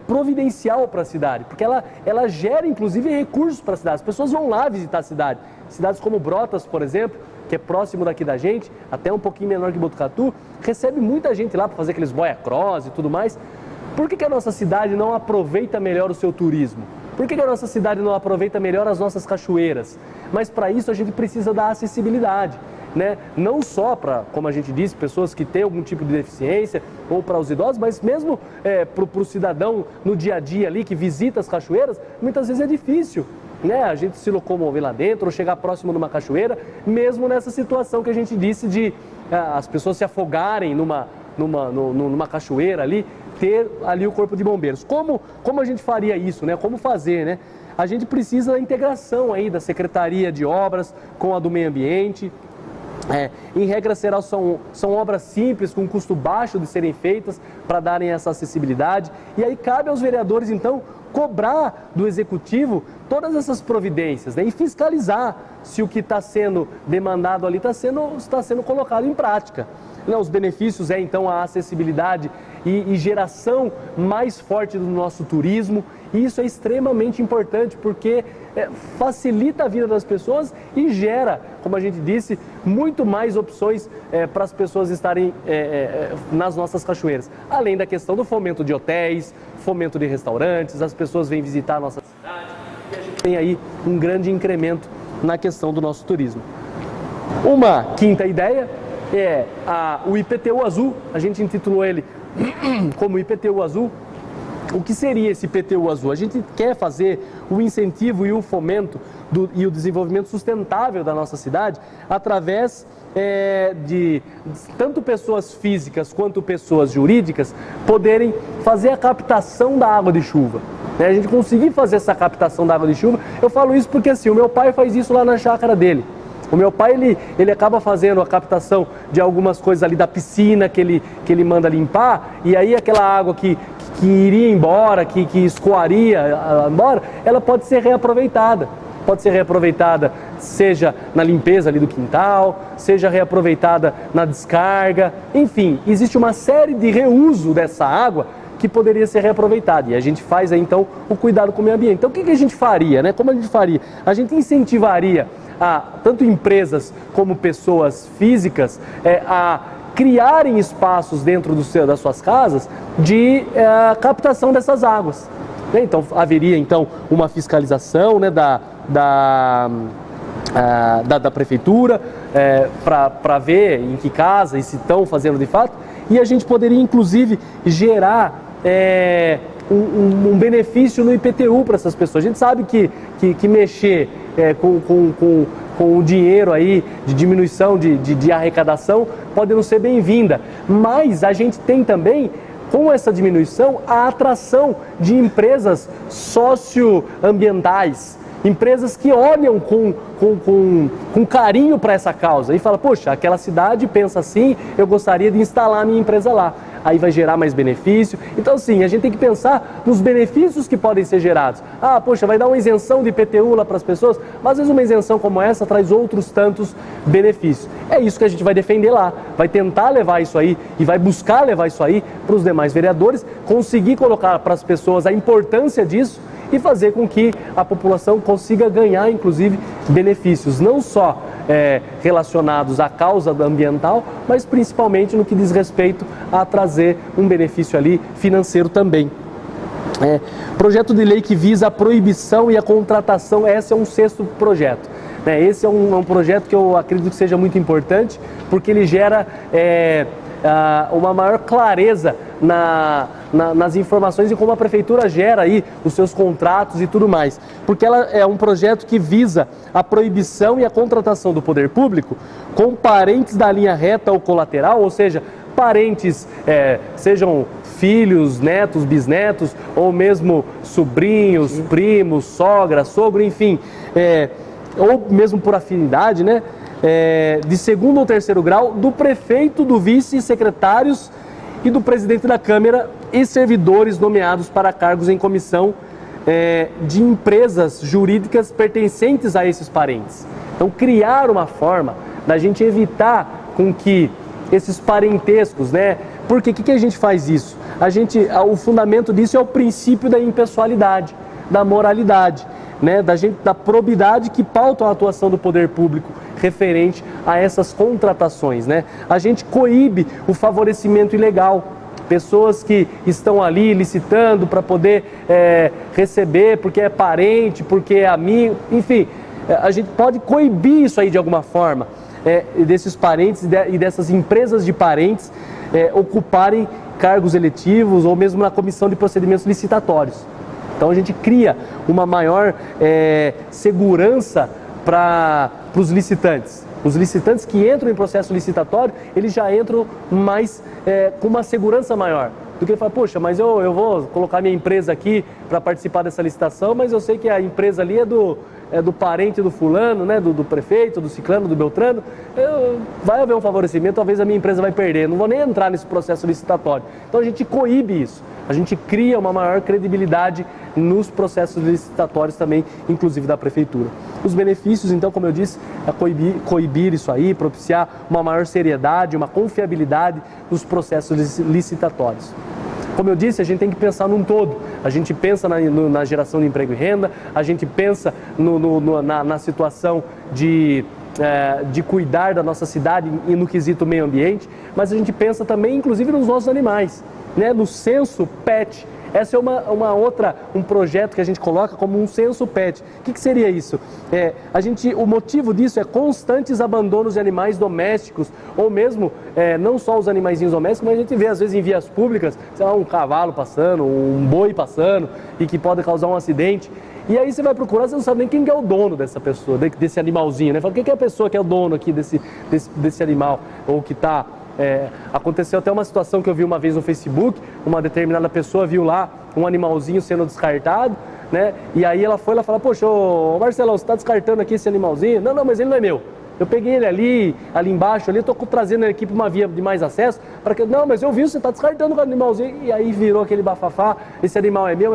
providencial para a cidade, porque ela gera inclusive recursos para a cidade. As pessoas vão lá visitar a cidade. Cidades como Brotas, por exemplo, que é próximo daqui da gente, até um pouquinho menor que Botucatu, recebe muita gente lá para fazer aqueles boia cross e tudo mais. Por que a nossa cidade não aproveita melhor o seu turismo? Por que a nossa cidade não aproveita melhor as nossas cachoeiras? Mas para isso a gente precisa da acessibilidade, né? Não só para, como a gente disse, pessoas que têm algum tipo de deficiência ou para os idosos, mas mesmo para o cidadão no dia a dia ali que visita as cachoeiras, muitas vezes é difícil né, a gente se locomover lá dentro ou chegar próximo de uma cachoeira, mesmo nessa situação que a gente disse de as pessoas se afogarem numa cachoeira ali, ter ali o corpo de bombeiros. Como a gente faria isso, né? Como fazer, né? A gente precisa da integração aí da Secretaria de Obras com a do Meio Ambiente. Em regra geral, são obras simples, com custo baixo de serem feitas para darem essa acessibilidade. E aí cabe aos vereadores, então, cobrar do Executivo todas essas providências, né? E fiscalizar se o que está sendo demandado ali está sendo colocado em prática. Os benefícios então a acessibilidade e geração mais forte do nosso turismo. E isso é extremamente importante porque facilita a vida das pessoas e gera, como a gente disse, muito mais opções para as pessoas estarem nas nossas cachoeiras. Além da questão do fomento de hotéis, fomento de restaurantes, as pessoas vêm visitar a nossa cidade e a gente tem aí um grande incremento na questão do nosso turismo. Uma quinta ideia é o IPTU Azul. A gente intitulou ele como IPTU Azul. O que seria esse IPTU Azul? A gente quer fazer o incentivo e o fomento e o desenvolvimento sustentável da nossa cidade através de tanto pessoas físicas quanto pessoas jurídicas poderem fazer a captação da água de chuva. A gente conseguir fazer essa captação da água de chuva, eu falo isso porque assim, o meu pai faz isso lá na chácara dele. O meu pai, ele acaba fazendo a captação de algumas coisas ali da piscina que ele manda limpar, e aí aquela água que iria embora, que escoaria embora, ela pode ser reaproveitada. Pode ser reaproveitada, seja na limpeza ali do quintal, seja reaproveitada na descarga, enfim, existe uma série de reuso dessa água que poderia ser reaproveitada. E a gente faz aí, então, o cuidado com o meio ambiente. Então, o que a gente faria, né? Como a gente faria? A gente incentivaria tanto empresas como pessoas físicas a criarem espaços dentro das suas casas de captação dessas águas. Então, haveria então uma fiscalização, né, da prefeitura para ver em que casa e se estão fazendo de fato, e a gente poderia inclusive gerar um benefício no IPTU para essas pessoas. A gente sabe que mexer com o dinheiro aí de diminuição de arrecadação pode não ser bem-vinda, mas a gente tem também, com essa diminuição, a atração de empresas socioambientais, empresas que olham com carinho para essa causa e falam, poxa, aquela cidade pensa assim, eu gostaria de instalar a minha empresa lá. Aí vai gerar mais benefício. Então, sim, a gente tem que pensar nos benefícios que podem ser gerados. Poxa, vai dar uma isenção de IPTU lá para as pessoas, mas às vezes uma isenção como essa traz outros tantos benefícios. É isso que a gente vai defender lá, vai tentar levar isso aí e vai buscar levar isso aí para os demais vereadores, conseguir colocar para as pessoas a importância disso e fazer com que a população consiga ganhar, inclusive, benefícios, não só relacionados à causa ambiental, mas principalmente no que diz respeito a trazer um benefício ali financeiro também. Projeto de lei que visa a proibição e a contratação, esse é um sexto projeto. Esse é um projeto que eu acredito que seja muito importante, porque ele gera uma maior clareza nas informações e como a prefeitura gera aí os seus contratos e tudo mais. Porque ela é um projeto que visa a proibição e a contratação do poder público com parentes da linha reta ou colateral, ou seja, parentes, sejam filhos, netos, bisnetos, ou mesmo sobrinhos, primos, sogra, sogro, enfim, ou mesmo por afinidade, né? De segundo ou terceiro grau, do prefeito, do vice, secretários e do presidente da Câmara e servidores nomeados para cargos em comissão de empresas jurídicas pertencentes a esses parentes. Então, criar uma forma da gente evitar com que esses parentescos, né? Porque o que a gente faz isso? O fundamento disso é o princípio da impessoalidade, da moralidade, né? Da probidade que pauta a atuação do poder público referente a essas contratações, né? A gente coíbe o favorecimento ilegal. Pessoas que estão ali licitando para poder receber porque é parente, porque é amigo, enfim, a gente pode coibir isso aí de alguma forma, desses parentes e dessas empresas de parentes ocuparem cargos eletivos ou mesmo na comissão de procedimentos licitatórios. Então a gente cria uma maior segurança para os licitantes. Os licitantes que entram em processo licitatório, eles já entram mais com uma segurança maior. Do que ele fala, poxa, mas eu vou colocar minha empresa aqui para participar dessa licitação, mas eu sei que a empresa ali é do parente do fulano, né, do prefeito, do ciclano, do beltrano, vai haver um favorecimento, talvez a minha empresa vai perder, não vou nem entrar nesse processo licitatório. Então a gente coíbe isso, a gente cria uma maior credibilidade nos processos licitatórios também, inclusive da prefeitura. Os benefícios, então, como eu disse, é coibir isso aí, propiciar uma maior seriedade, uma confiabilidade nos processos licitatórios. Como eu disse, a gente tem que pensar num todo. A gente pensa na geração de emprego e renda, a gente pensa na situação de cuidar da nossa cidade e no quesito meio ambiente, mas a gente pensa também, inclusive, nos nossos animais, né? No censo PET. Essa é um projeto que a gente coloca como um censo PET. O que seria isso? O motivo disso é constantes abandonos de animais domésticos, ou mesmo, não só os animaizinhos domésticos, mas a gente vê às vezes em vias públicas, sei lá, um cavalo passando, um boi passando, e que pode causar um acidente. E aí você vai procurar, você não sabe nem quem é o dono dessa pessoa, desse animalzinho, né? Fala, quem é a pessoa que é o dono aqui desse animal, ou que está... aconteceu até uma situação que eu vi uma vez no Facebook, uma determinada pessoa viu lá um animalzinho sendo descartado, né? E aí ela foi lá e falou, poxa, ô Marcelão, você está descartando aqui esse animalzinho? Não, mas ele não é meu. Eu peguei ele ali embaixo, estou trazendo ele aqui para uma via de mais acesso, para que... Não, mas eu vi, você está descartando o animalzinho, e aí virou aquele bafafá, esse animal é meu,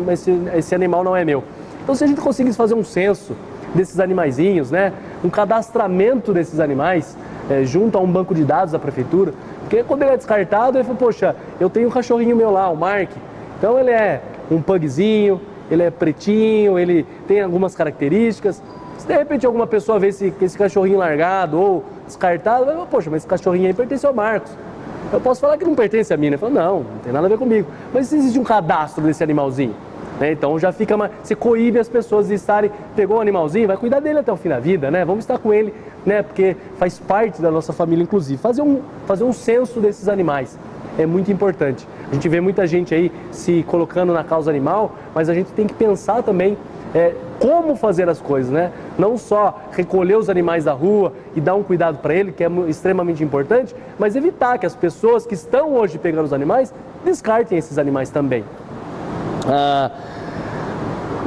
mas esse animal não é meu. Então se a gente conseguisse fazer um censo desses animaizinhos, né? Um cadastramento desses animais, junto a um banco de dados da prefeitura, porque quando ele é descartado, ele fala, poxa, eu tenho um cachorrinho meu lá, o Mark, então ele é um pugzinho, ele é pretinho, ele tem algumas características. Se de repente alguma pessoa vê esse cachorrinho largado ou descartado, vai falar, poxa, mas esse cachorrinho aí pertence ao Marcos. Eu posso falar que não pertence a mim, né? Eu falo, não tem nada a ver comigo. Mas se existe um cadastro desse animalzinho, né? Então já fica você coíbe as pessoas de estarem, pegou um animalzinho, vai cuidar dele até o fim da vida, né? Vamos estar com ele, né? Porque faz parte da nossa família, inclusive. Fazer um censo desses animais é muito importante. A gente vê muita gente aí se colocando na causa animal, mas a gente tem que pensar também como fazer as coisas, né? Não só recolher os animais da rua e dar um cuidado para ele, que é extremamente importante, mas evitar que as pessoas que estão hoje pegando os animais descartem esses animais também.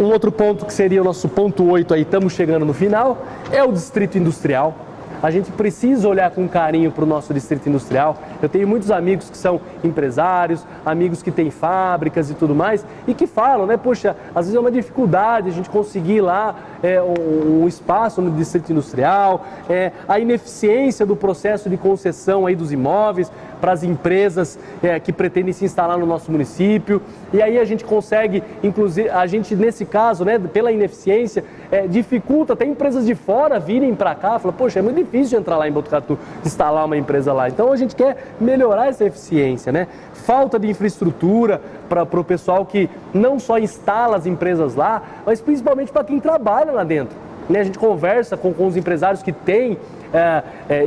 Um outro ponto que seria o nosso ponto 8 aí, estamos chegando no final, é o distrito industrial. A gente precisa olhar com carinho para o nosso distrito industrial. Eu tenho muitos amigos que são empresários, amigos que têm fábricas e tudo mais, e que falam, né, poxa, às vezes é uma dificuldade a gente conseguir lá um espaço no distrito industrial, a ineficiência do processo de concessão aí dos imóveis para as empresas que pretendem se instalar no nosso município. E aí a gente consegue, inclusive, a gente nesse caso, né, pela ineficiência, dificulta até empresas de fora virem para cá, falam, poxa, é muito difícil entrar lá em Botucatu, instalar uma empresa lá. Então a gente quer melhorar essa eficiência, né? Falta de infraestrutura para o pessoal que não só instala as empresas lá, mas principalmente para quem trabalha lá dentro. Né? A gente conversa com os empresários que têm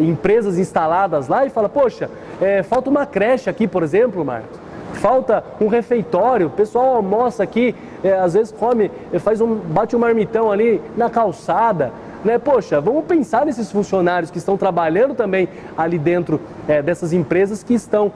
empresas instaladas lá e fala, poxa, falta uma creche aqui, por exemplo, Marcos. Falta um refeitório, o pessoal almoça aqui, às vezes come, bate um marmitão ali na calçada, né? Poxa, vamos pensar nesses funcionários que estão trabalhando também ali dentro dessas empresas que estão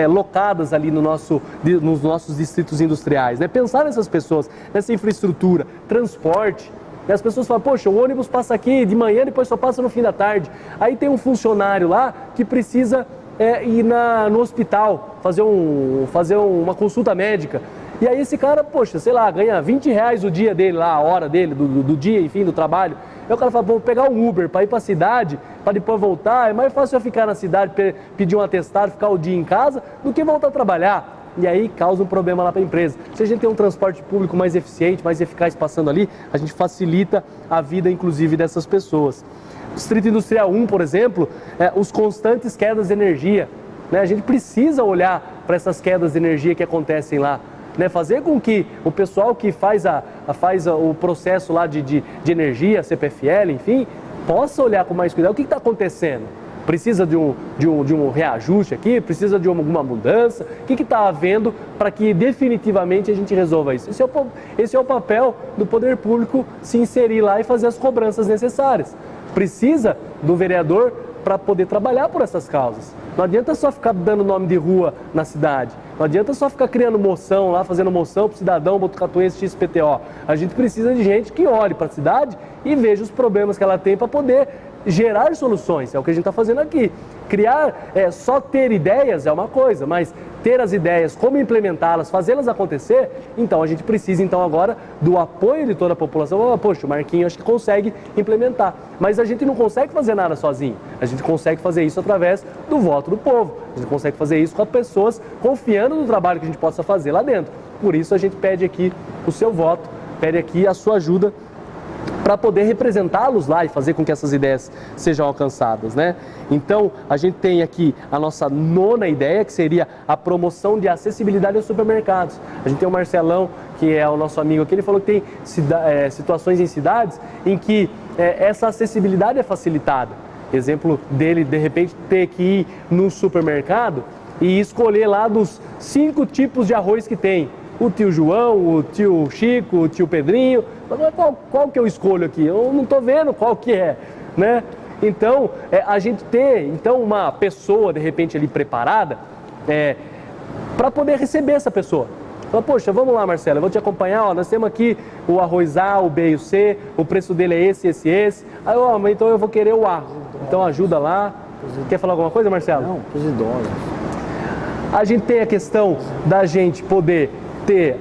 locadas ali nos nossos distritos industriais, né? Pensar nessas pessoas, nessa infraestrutura, transporte. E as pessoas falam, poxa, o ônibus passa aqui de manhã, depois só passa no fim da tarde. Aí tem um funcionário lá que precisa ir no hospital, fazer uma consulta médica. E aí esse cara, poxa, sei lá, ganha R$20 o dia dele lá, a hora dele, do dia, enfim, do trabalho. Aí o cara fala, vou pegar um Uber para ir para a cidade, para depois voltar. É mais fácil eu ficar na cidade, pedir um atestado, ficar o dia em casa, do que voltar a trabalhar. E aí causa um problema lá para a empresa. Se a gente tem um transporte público mais eficiente, mais eficaz passando ali, a gente facilita a vida, inclusive, dessas pessoas. Distrito Industrial 1, por exemplo, os constantes quedas de energia. Né? A gente precisa olhar para essas quedas de energia que acontecem lá. Né? Fazer com que o pessoal que faz o processo lá de energia, CPFL, enfim, possa olhar com mais cuidado. O que está acontecendo? Precisa de um reajuste aqui? Precisa de alguma mudança? O que está havendo para que definitivamente a gente resolva isso? Esse é o papel do poder público, se inserir lá e fazer as cobranças necessárias. Precisa do vereador para poder trabalhar por essas causas. Não adianta só ficar dando nome de rua na cidade. Não adianta só ficar criando moção lá, fazendo moção para o cidadão botucatuense XPTO. A gente precisa de gente que olhe para a cidade e veja os problemas que ela tem para poder gerar soluções. É o que a gente está fazendo aqui. Criar, só ter ideias é uma coisa, mas ter as ideias, como implementá-las, fazê-las acontecer, então a gente precisa então agora do apoio de toda a população. Poxa, o Marquinhos acho que consegue implementar, mas a gente não consegue fazer nada sozinho. A gente consegue fazer isso através do voto do povo. A gente consegue fazer isso com as pessoas confiando no trabalho que a gente possa fazer lá dentro. Por isso a gente pede aqui o seu voto, pede aqui a sua ajuda para poder representá-los lá e fazer com que essas ideias sejam alcançadas, né? Então, a gente tem aqui a nossa 9ª ideia, que seria a promoção de acessibilidade aos supermercados. A gente tem o Marcelão, que é o nosso amigo aqui, ele falou que tem situações em cidades em que essa acessibilidade é facilitada. Exemplo dele, de repente, ter que ir no supermercado e escolher lá dos 5 tipos de arroz que tem. O tio João, o tio Chico, o tio Pedrinho, qual que eu escolho aqui? Eu não estou vendo qual que é, né? Então, a gente ter uma pessoa, de repente, ali preparada, para poder receber essa pessoa. Fala, poxa, vamos lá, Marcelo, eu vou te acompanhar, ó, nós temos aqui o arroz A, o B e o C, o preço dele é esse. Aí, mas então eu vou querer o A. Então ajuda lá. Quer falar alguma coisa, Marcelo? Não, para os idosos. A gente tem a questão da gente poder ter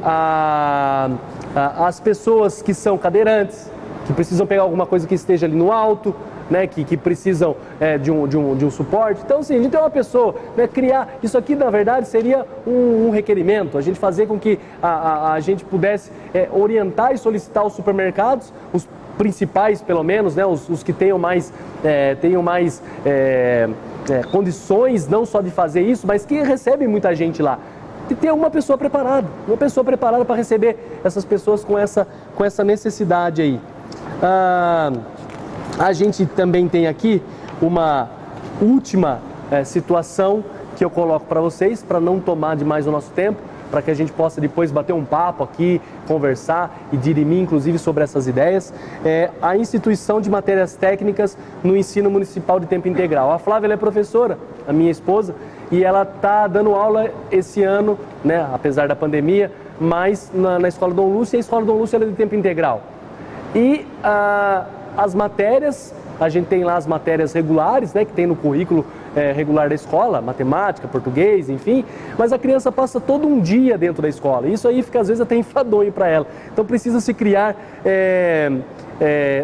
as pessoas que são cadeirantes, que precisam pegar alguma coisa que esteja ali no alto, né, que precisam de um suporte. Então, assim, a gente tem uma pessoa, né, criar... Isso aqui, na verdade, seria um requerimento, a gente fazer com que a gente pudesse orientar e solicitar os supermercados, os principais, pelo menos, né, os que tenham mais condições, não só de fazer isso, mas que recebem muita gente lá. E ter uma pessoa preparada para receber essas pessoas com essa necessidade aí. A gente também tem aqui uma última situação que eu coloco para vocês, para não tomar demais o nosso tempo, para que a gente possa depois bater um papo aqui, conversar e dirimir, inclusive, sobre essas ideias. A instituição de matérias técnicas no ensino municipal de tempo integral. A Flávia, ela é professora, a minha esposa, e ela está dando aula esse ano, né, apesar da pandemia, mas na Escola Dom Lúcio, e a Escola Dom Lúcio ela é de tempo integral. E as matérias, a gente tem lá as matérias regulares, né, que tem no currículo regular da escola, matemática, português, enfim, mas a criança passa todo um dia dentro da escola. Isso aí fica às vezes até enfadonho para ela. Então precisa se criar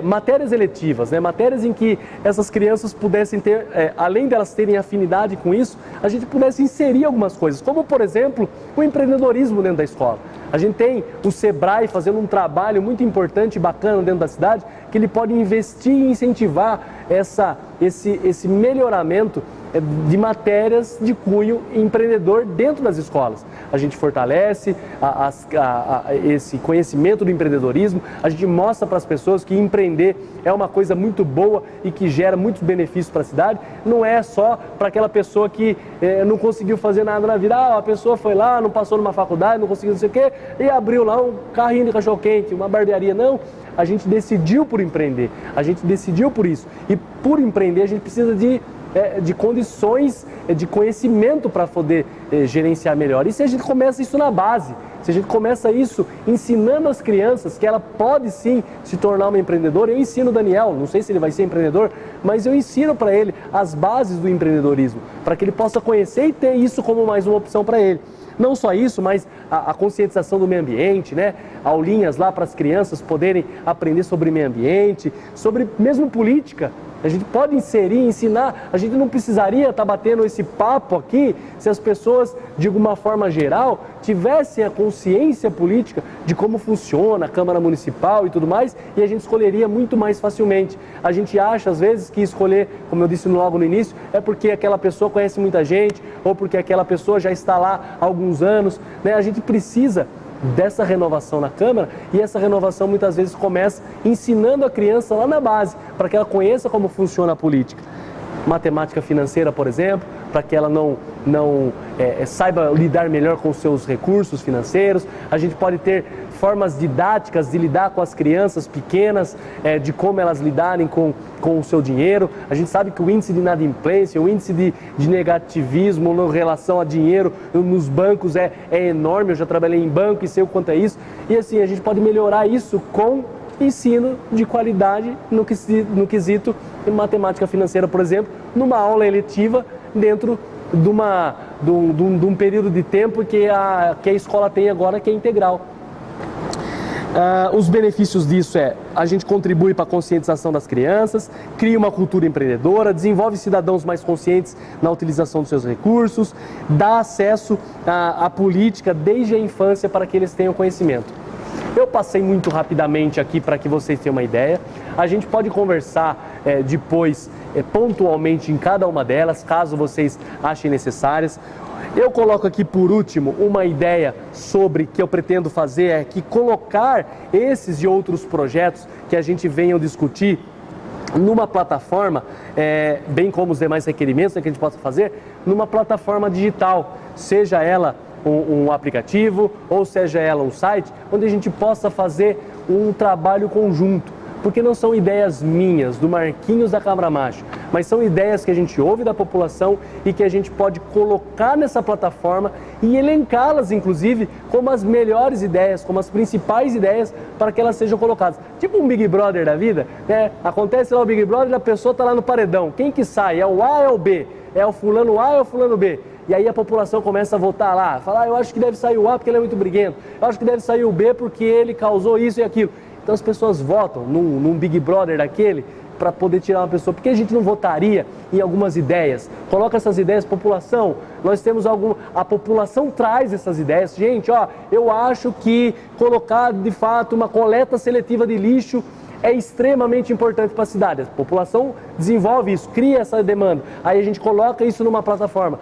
matérias eletivas, né, matérias em que essas crianças pudessem ter, além delas terem afinidade com isso, a gente pudesse inserir algumas coisas, como por exemplo o empreendedorismo dentro da escola. A gente tem o Sebrae fazendo um trabalho muito importante e bacana dentro da cidade, que ele pode investir e incentivar esse melhoramento de matérias de cunho empreendedor dentro das escolas. A gente fortalece esse conhecimento do empreendedorismo, a gente mostra para as pessoas que empreender é uma coisa muito boa e que gera muitos benefícios para a cidade. Não é só para aquela pessoa que não conseguiu fazer nada na vida. A pessoa foi lá, não passou numa faculdade, não conseguiu não sei o quê, e abriu lá um carrinho de cachorro-quente, uma barbearia. Não, a gente decidiu por empreender, a gente decidiu por isso. E por empreender a gente precisa de condições, de conhecimento para poder gerenciar melhor. E se a gente começa isso na base, se a gente começa isso ensinando as crianças que ela pode sim se tornar uma empreendedora, eu ensino o Daniel, não sei se ele vai ser empreendedor, mas eu ensino para ele as bases do empreendedorismo, para que ele possa conhecer e ter isso como mais uma opção para ele. Não só isso, mas a conscientização do meio ambiente, né? Aulinhas lá para as crianças poderem aprender sobre meio ambiente, sobre mesmo política. A gente pode inserir, ensinar, a gente não precisaria estar batendo esse papo aqui se as pessoas, de alguma forma geral, tivessem a consciência política de como funciona a Câmara Municipal e tudo mais, e a gente escolheria muito mais facilmente. A gente acha, às vezes, que escolher, como eu disse logo no início, é porque aquela pessoa conhece muita gente, ou porque aquela pessoa já está lá há alguns anos, né? A gente precisa dessa renovação na Câmara, e essa renovação muitas vezes começa ensinando a criança lá na base, para que ela conheça como funciona a política. matemática financeira, por exemplo, para que ela não saiba lidar melhor com os seus recursos financeiros. A gente pode ter formas didáticas de lidar com as crianças pequenas, de como elas lidarem com o seu dinheiro. A gente sabe que o índice de inadimplência, o índice de negativismo em relação a dinheiro nos bancos é enorme. Eu já trabalhei em banco e sei o quanto é isso. E assim, a gente pode melhorar isso com ensino de qualidade no quesito de matemática financeira, por exemplo, numa aula eletiva dentro de um período de tempo que a escola tem agora, que é integral. Os benefícios disso a gente contribui para a conscientização das crianças, cria uma cultura empreendedora, desenvolve cidadãos mais conscientes na utilização dos seus recursos, dá acesso à política desde a infância para que eles tenham conhecimento. Eu passei muito rapidamente aqui para que vocês tenham uma ideia. A gente pode conversar depois pontualmente em cada uma delas, caso vocês achem necessárias. Eu coloco aqui por último uma ideia sobre que eu pretendo fazer, que colocar esses e outros projetos que a gente venha discutir numa plataforma, bem como os demais requerimentos que a gente possa fazer, numa plataforma digital, seja ela um aplicativo ou seja ela um site, onde a gente possa fazer um trabalho conjunto. Porque não são ideias minhas, do Marquinhos da Cabra Macho, mas são ideias que a gente ouve da população e que a gente pode colocar nessa plataforma e elencá-las, inclusive, como as melhores ideias, como as principais ideias para que elas sejam colocadas. Tipo um Big Brother da vida, né? Acontece lá o Big Brother e a pessoa está lá no paredão. Quem que sai? É o A ou é o B? É o fulano A ou é o fulano B? E aí a população começa a votar lá, falar, eu acho que deve sair o A porque ele é muito briguento, eu acho que deve sair o B porque ele causou isso e aquilo. Então as pessoas votam num Big Brother daquele para poder tirar uma pessoa. Por que a gente não votaria em algumas ideias? Coloca essas ideias, população. Nós temos a população traz essas ideias. Gente, eu acho que colocar de fato uma coleta seletiva de lixo é extremamente importante para a cidade. A população desenvolve isso, cria essa demanda. Aí a gente coloca isso numa plataforma.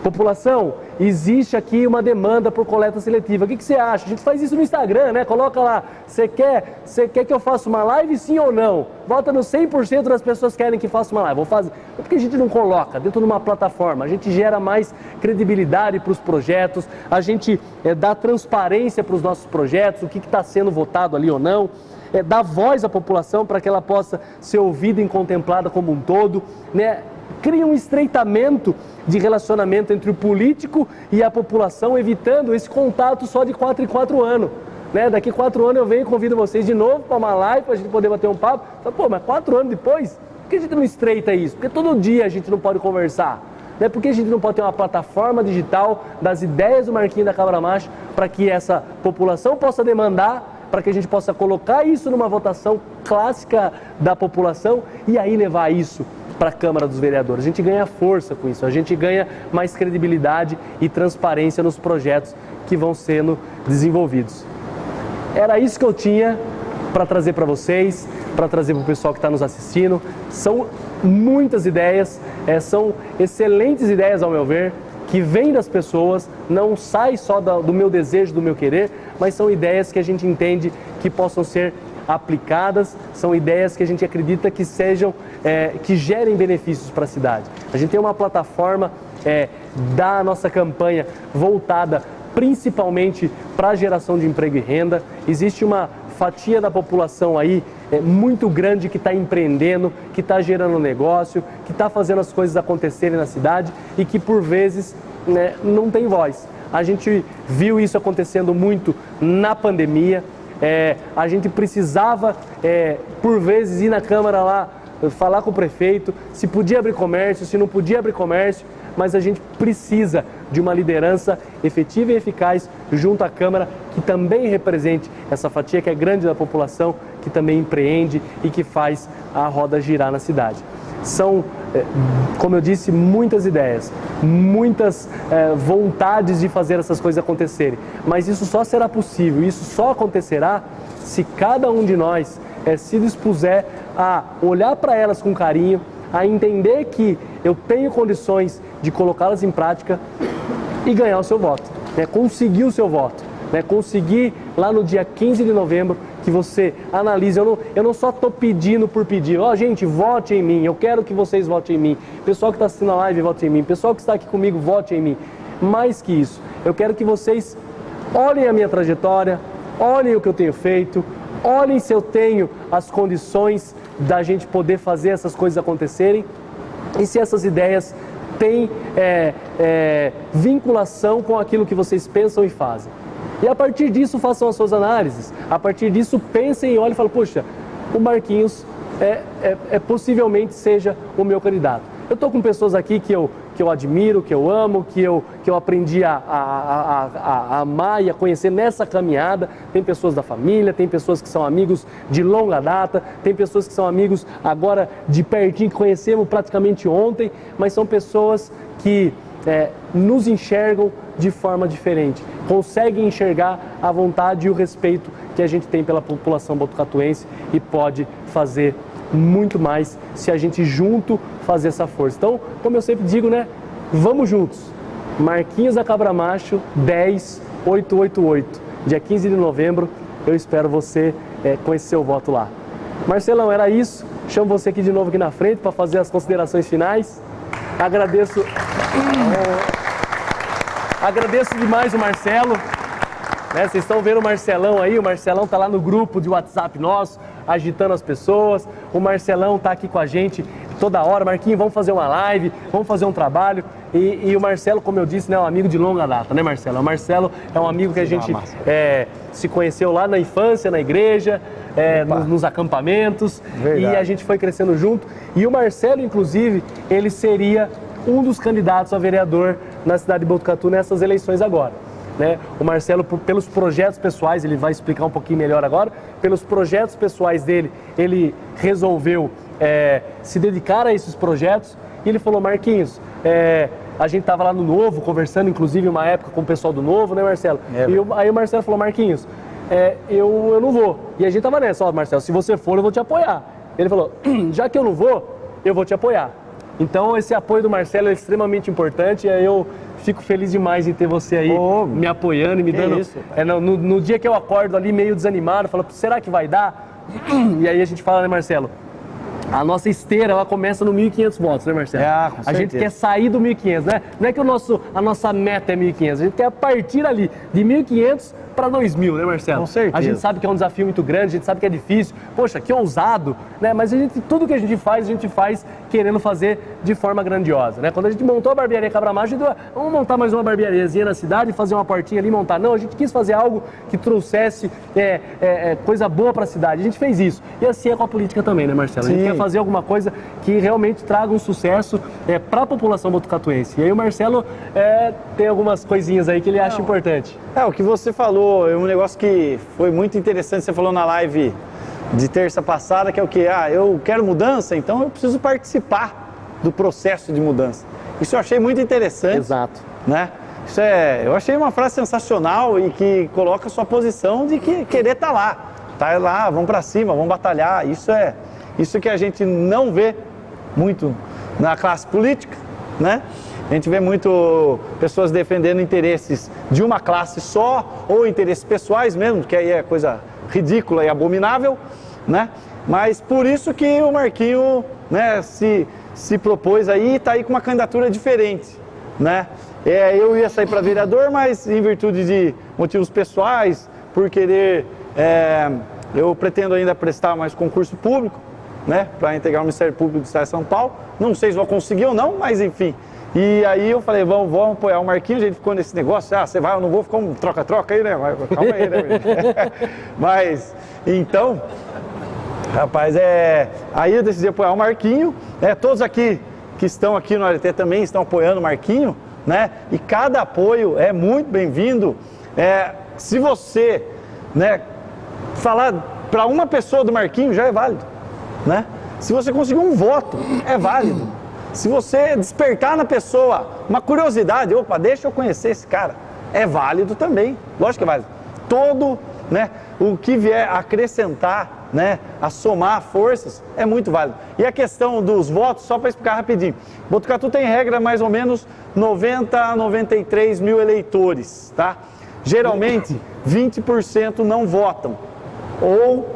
População, existe aqui uma demanda por coleta seletiva. O que você acha? A gente faz isso no Instagram, né? Coloca lá, você quer que eu faça uma live, sim ou não? Vota no 100% das pessoas que querem que faça uma live. Vou fazer. Por que a gente não coloca dentro de uma plataforma? A gente gera mais credibilidade para os projetos, a gente dá transparência para os nossos projetos, o que está sendo votado ali ou não. Dá voz à população para que ela possa ser ouvida e contemplada como um todo, né? Cria um estreitamento de relacionamento entre o político e a população, evitando esse contato só de 4 em 4 anos. Né? Daqui 4 anos eu venho e convido vocês de novo para uma live, para a gente poder bater um papo. Pô, mas 4 anos depois, por que a gente não estreita isso? Porque todo dia a gente não pode conversar. Né? Por que a gente não pode ter uma plataforma digital das ideias do Marquinhos da Cabra Macho para que essa população possa demandar, para que a gente possa colocar isso numa votação clássica da população e aí levar isso para a Câmara dos Vereadores. A gente ganha força com isso, a gente ganha mais credibilidade e transparência nos projetos que vão sendo desenvolvidos. Era isso que eu tinha para trazer para vocês, para trazer para o pessoal que está nos assistindo. São muitas ideias, são excelentes ideias ao meu ver, que vêm das pessoas, não sai só do meu desejo, do meu querer, mas são ideias que a gente entende que possam ser aplicadas, são ideias que a gente acredita que sejam, que gerem benefícios para a cidade. A gente tem uma plataforma da nossa campanha voltada principalmente para a geração de emprego e renda. Existe uma fatia da população aí muito grande que está empreendendo, que está gerando negócio, que está fazendo as coisas acontecerem na cidade e que por vezes não tem voz. A gente viu isso acontecendo muito na pandemia. A gente precisava, por vezes, ir na Câmara lá, falar com o prefeito, se podia abrir comércio, se não podia abrir comércio, mas a gente precisa de uma liderança efetiva e eficaz junto à Câmara, que também represente essa fatia que é grande da população, que também empreende e que faz a roda girar na cidade. São, como eu disse, muitas ideias, muitas vontades de fazer essas coisas acontecerem, mas isso só será possível, isso só acontecerá se cada um de nós se dispuser a olhar para elas com carinho, a entender que eu tenho condições de colocá-las em prática e ganhar o seu voto, conseguir o seu voto. né? Conseguir lá no dia 15 de novembro que você analise. Eu não só estou pedindo por pedir. Ó, gente, vote em mim. Eu quero que vocês votem em mim. Pessoal que está assistindo a live, vote em mim. Pessoal que está aqui comigo, vote em mim. Mais que isso, eu quero que vocês olhem a minha trajetória, olhem o que eu tenho feito, olhem se eu tenho as condições da gente poder fazer essas coisas acontecerem e se essas ideias têm vinculação com aquilo que vocês pensam e fazem. E a partir disso façam as suas análises, a partir disso pensem e olhem e falem, poxa, o Marquinhos possivelmente seja o meu candidato. Eu estou com pessoas aqui que eu admiro, que eu amo, que eu aprendi a amar e a conhecer nessa caminhada. Tem pessoas da família, tem pessoas que são amigos de longa data, tem pessoas que são amigos agora de pertinho, que conhecemos praticamente ontem, mas são pessoas que nos enxergam de forma diferente, conseguem enxergar a vontade e o respeito que a gente tem pela população botucatuense e pode fazer muito mais se a gente junto fazer essa força. Então, como eu sempre digo, né? Vamos juntos. Marquinhos da Cabra Macho 10888. Dia 15 de novembro, eu espero você com esse seu voto lá. Marcelão, era isso. Chamo você aqui de novo aqui na frente para fazer as considerações finais. Agradeço demais o Marcelo. Né? Vocês estão vendo o Marcelão aí, o Marcelão tá lá no grupo de WhatsApp nosso, agitando as pessoas. O Marcelão tá aqui com a gente toda hora. Marquinhos, vamos fazer uma live, vamos fazer um trabalho. E o Marcelo, como eu disse, né, é um amigo de longa data, né, Marcelo? O Marcelo é um amigo que a gente se conheceu lá na infância, na igreja, nos acampamentos. Verdade. E a gente foi crescendo junto. E o Marcelo, inclusive, ele seria um dos candidatos a vereador na cidade de Botucatu nessas eleições agora. Né? O Marcelo, pelos projetos pessoais, ele vai explicar um pouquinho melhor agora, pelos projetos pessoais dele, ele resolveu se dedicar a esses projetos e ele falou, Marquinhos, a gente estava lá no Novo, conversando inclusive uma época com o pessoal do Novo, né, Marcelo? Aí o Marcelo falou, Marquinhos, eu não vou. E a gente estava nessa, ó, Marcelo, se você for eu vou te apoiar. Ele falou, já que eu não vou, eu vou te apoiar. Então esse apoio do Marcelo é extremamente importante e aí eu fico feliz demais em ter você aí me apoiando e me dando... Isso, no dia que eu acordo ali meio desanimado, falo, será que vai dar? E aí a gente fala, né, Marcelo? A nossa esteira, ela começa no 1.500 votos, né, Marcelo? Com certeza. A gente quer sair do 1.500, né? Não é que a nossa meta é 1.500, a gente quer partir ali de 1.500 para 2.000, né, Marcelo? Com certeza. A gente sabe que é um desafio muito grande, a gente sabe que é difícil, poxa, que ousado, né? Mas tudo que a gente faz querendo fazer de forma grandiosa, né? Quando a gente montou a barbearia Cabra Macho, a gente vamos montar mais uma barbeariazinha na cidade, fazer uma portinha ali, montar. Não, a gente quis fazer algo que trouxesse coisa boa para a cidade. A gente fez isso. E assim é com a política também, né, Marcelo? Sim. A gente quer fazer alguma coisa que realmente traga um sucesso para a população botucatuense. E aí o Marcelo tem algumas coisinhas aí que ele acha importante. O que você falou é um negócio que foi muito interessante, você falou na live de terça passada, que é o que? Eu quero mudança, então eu preciso participar do processo de mudança. Isso eu achei muito interessante. Exato. Né? Eu achei uma frase sensacional e que coloca a sua posição de querer estar lá. Tá lá, vamos para cima, vamos batalhar. Isso que a gente não vê muito na classe política, né? A gente vê muito pessoas defendendo interesses de uma classe só, ou interesses pessoais mesmo, que aí é coisa ridícula e abominável, né? Mas por isso que o Marquinho, né, se propôs aí e está aí com uma candidatura diferente, né? Eu ia sair para vereador, mas em virtude de motivos pessoais, por querer, eu pretendo ainda prestar mais concurso público, né, para integrar o Ministério Público do Estado de São Paulo. Não sei se vou conseguir ou não, mas enfim. E aí eu falei, vamos apoiar o Marquinhos, a gente ficou nesse negócio, você vai, eu não vou, ficar um troca-troca aí, né? Calma aí, né? Mas, então, rapaz, aí eu decidi apoiar o Marquinho, todos aqui que estão aqui no Areté também estão apoiando o Marquinho, né? E cada apoio é muito bem-vindo. Se você, né, falar para uma pessoa do Marquinho, já é válido, né? Se você conseguir um voto, é válido. Se você despertar na pessoa uma curiosidade, deixa eu conhecer esse cara, é válido também, lógico que é válido. Todo, né, o que vier a acrescentar, né, a somar forças, é muito válido. E a questão dos votos, só para explicar rapidinho, Botucatu tem regra mais ou menos 90 a 93 mil eleitores, tá? geralmente 20% não votam. Ou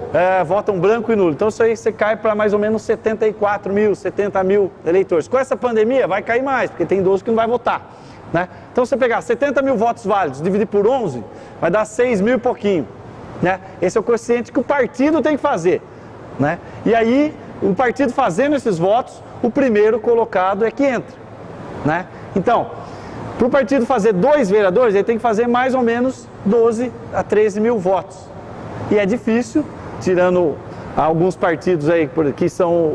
votam branco e nulo. Então isso aí você cai para mais ou menos 74 mil, 70 mil eleitores. Com essa pandemia vai cair mais, porque tem 12 que não vai votar. Né? Então se você pegar 70 mil votos válidos, dividir por 11, vai dar 6 mil e pouquinho. Né? Esse é o coeficiente que o partido tem que fazer. Né? E aí, o partido fazendo esses votos, o primeiro colocado é que entra. Né? Então, para o partido fazer 2 vereadores, ele tem que fazer mais ou menos 12 a 13 mil votos. E é difícil, tirando alguns partidos aí que são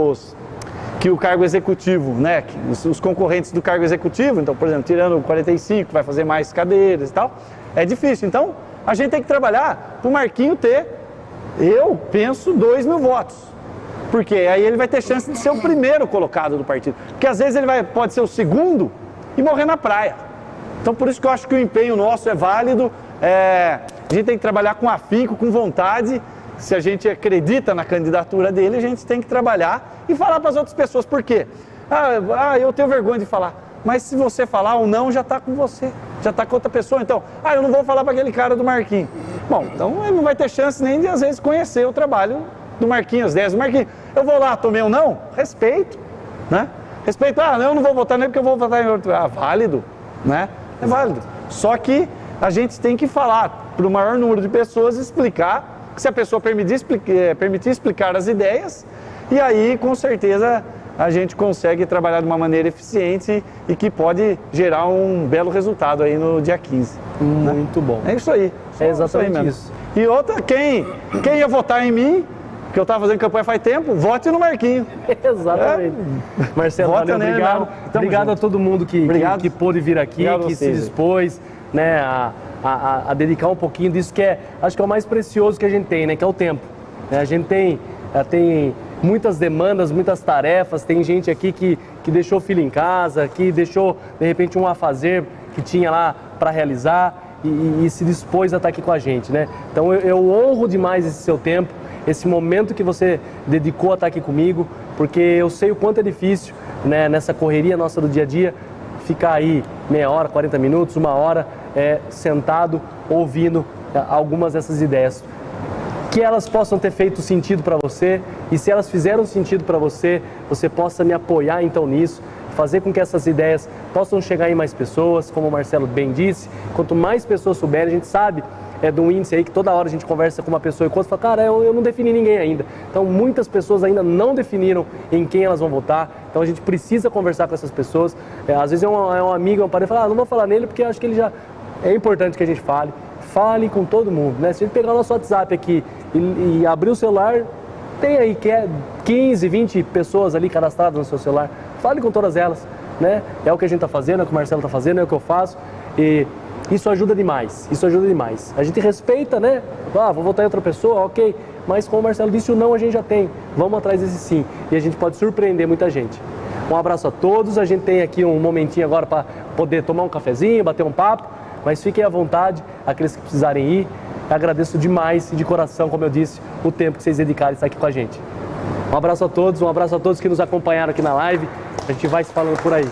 os que o cargo executivo, né, os concorrentes do cargo executivo, então, por exemplo, tirando o 45, vai fazer mais cadeiras e tal, é difícil. Então, a gente tem que trabalhar para o Marquinho ter, eu penso, 2 mil votos. Porque aí ele vai ter chance de ser o primeiro colocado do partido. Porque às vezes ele pode ser o segundo e morrer na praia. Então, por isso que eu acho que o empenho nosso é válido. A gente tem que trabalhar com afinco, com vontade. Se a gente acredita na candidatura dele, a gente tem que trabalhar e falar para as outras pessoas. Por quê? Eu tenho vergonha de falar. Mas se você falar ou não, já está com você. Já está com outra pessoa. Então, eu não vou falar para aquele cara do Marquinhos. Bom, então ele não vai ter chance nem de, às vezes, conhecer o trabalho do Marquinhos, as ideias do Marquinhos. Eu vou lá, tomei ou não? Respeito. Né? Respeito, eu não vou votar nele porque eu vou votar em outro. Válido. Né? É válido. Só que a gente tem que falar para o maior número de pessoas, explicar, que se a pessoa permitir explicar as ideias, e aí com certeza a gente consegue trabalhar de uma maneira eficiente e que pode gerar um belo resultado aí no dia 15. Muito bom. É isso aí. É exatamente isso. E outra, quem ia votar em mim, que eu estava fazendo campanha faz tempo, vote no Marquinho. Exatamente. Marcelo, valeu, obrigado. Obrigado a todo mundo que pôde vir aqui, que se dispôs, né, a dedicar um pouquinho disso que acho que é o mais precioso que a gente tem, né, que é o tempo. A gente tem muitas demandas, muitas tarefas, tem gente aqui que deixou filho em casa, que deixou, de repente, um afazer que tinha lá para realizar e se dispôs a estar aqui com a gente, né? Então eu honro demais esse seu tempo, esse momento que você dedicou a estar aqui comigo, porque eu sei o quanto é difícil, né, nessa correria nossa do dia a dia, ficar aí meia hora, 40 minutos, 1 hora, sentado, ouvindo algumas dessas ideias. Que elas possam ter feito sentido para você, e se elas fizeram sentido para você, você possa me apoiar então nisso, fazer com que essas ideias possam chegar em mais pessoas, como o Marcelo bem disse. Quanto mais pessoas souberem, a gente sabe de um índice aí que toda hora a gente conversa com uma pessoa e quando fala, cara, eu não defini ninguém ainda. Então muitas pessoas ainda não definiram em quem elas vão votar, então a gente precisa conversar com essas pessoas. Às vezes é um amigo, um parente, fala, não vou falar nele porque acho que ele já... É importante que a gente fale com todo mundo, né? Se a gente pegar o nosso WhatsApp aqui e abrir o celular, tem aí 15, 20 pessoas ali cadastradas no seu celular, fale com todas elas, né? É o que a gente está fazendo, é o que o Marcelo está fazendo, é o que eu faço, e isso ajuda demais, A gente respeita, né? Vou votar em outra pessoa, ok, mas como o Marcelo disse, o não a gente já tem, vamos atrás desse sim, e a gente pode surpreender muita gente. Um abraço a todos, a gente tem aqui um momentinho agora para poder tomar um cafezinho, bater um papo, mas fiquem à vontade, aqueles que precisarem ir. Eu agradeço demais e de coração, como eu disse, o tempo que vocês dedicaram a estar aqui com a gente. Um abraço a todos que nos acompanharam aqui na live. A gente vai se falando por aí.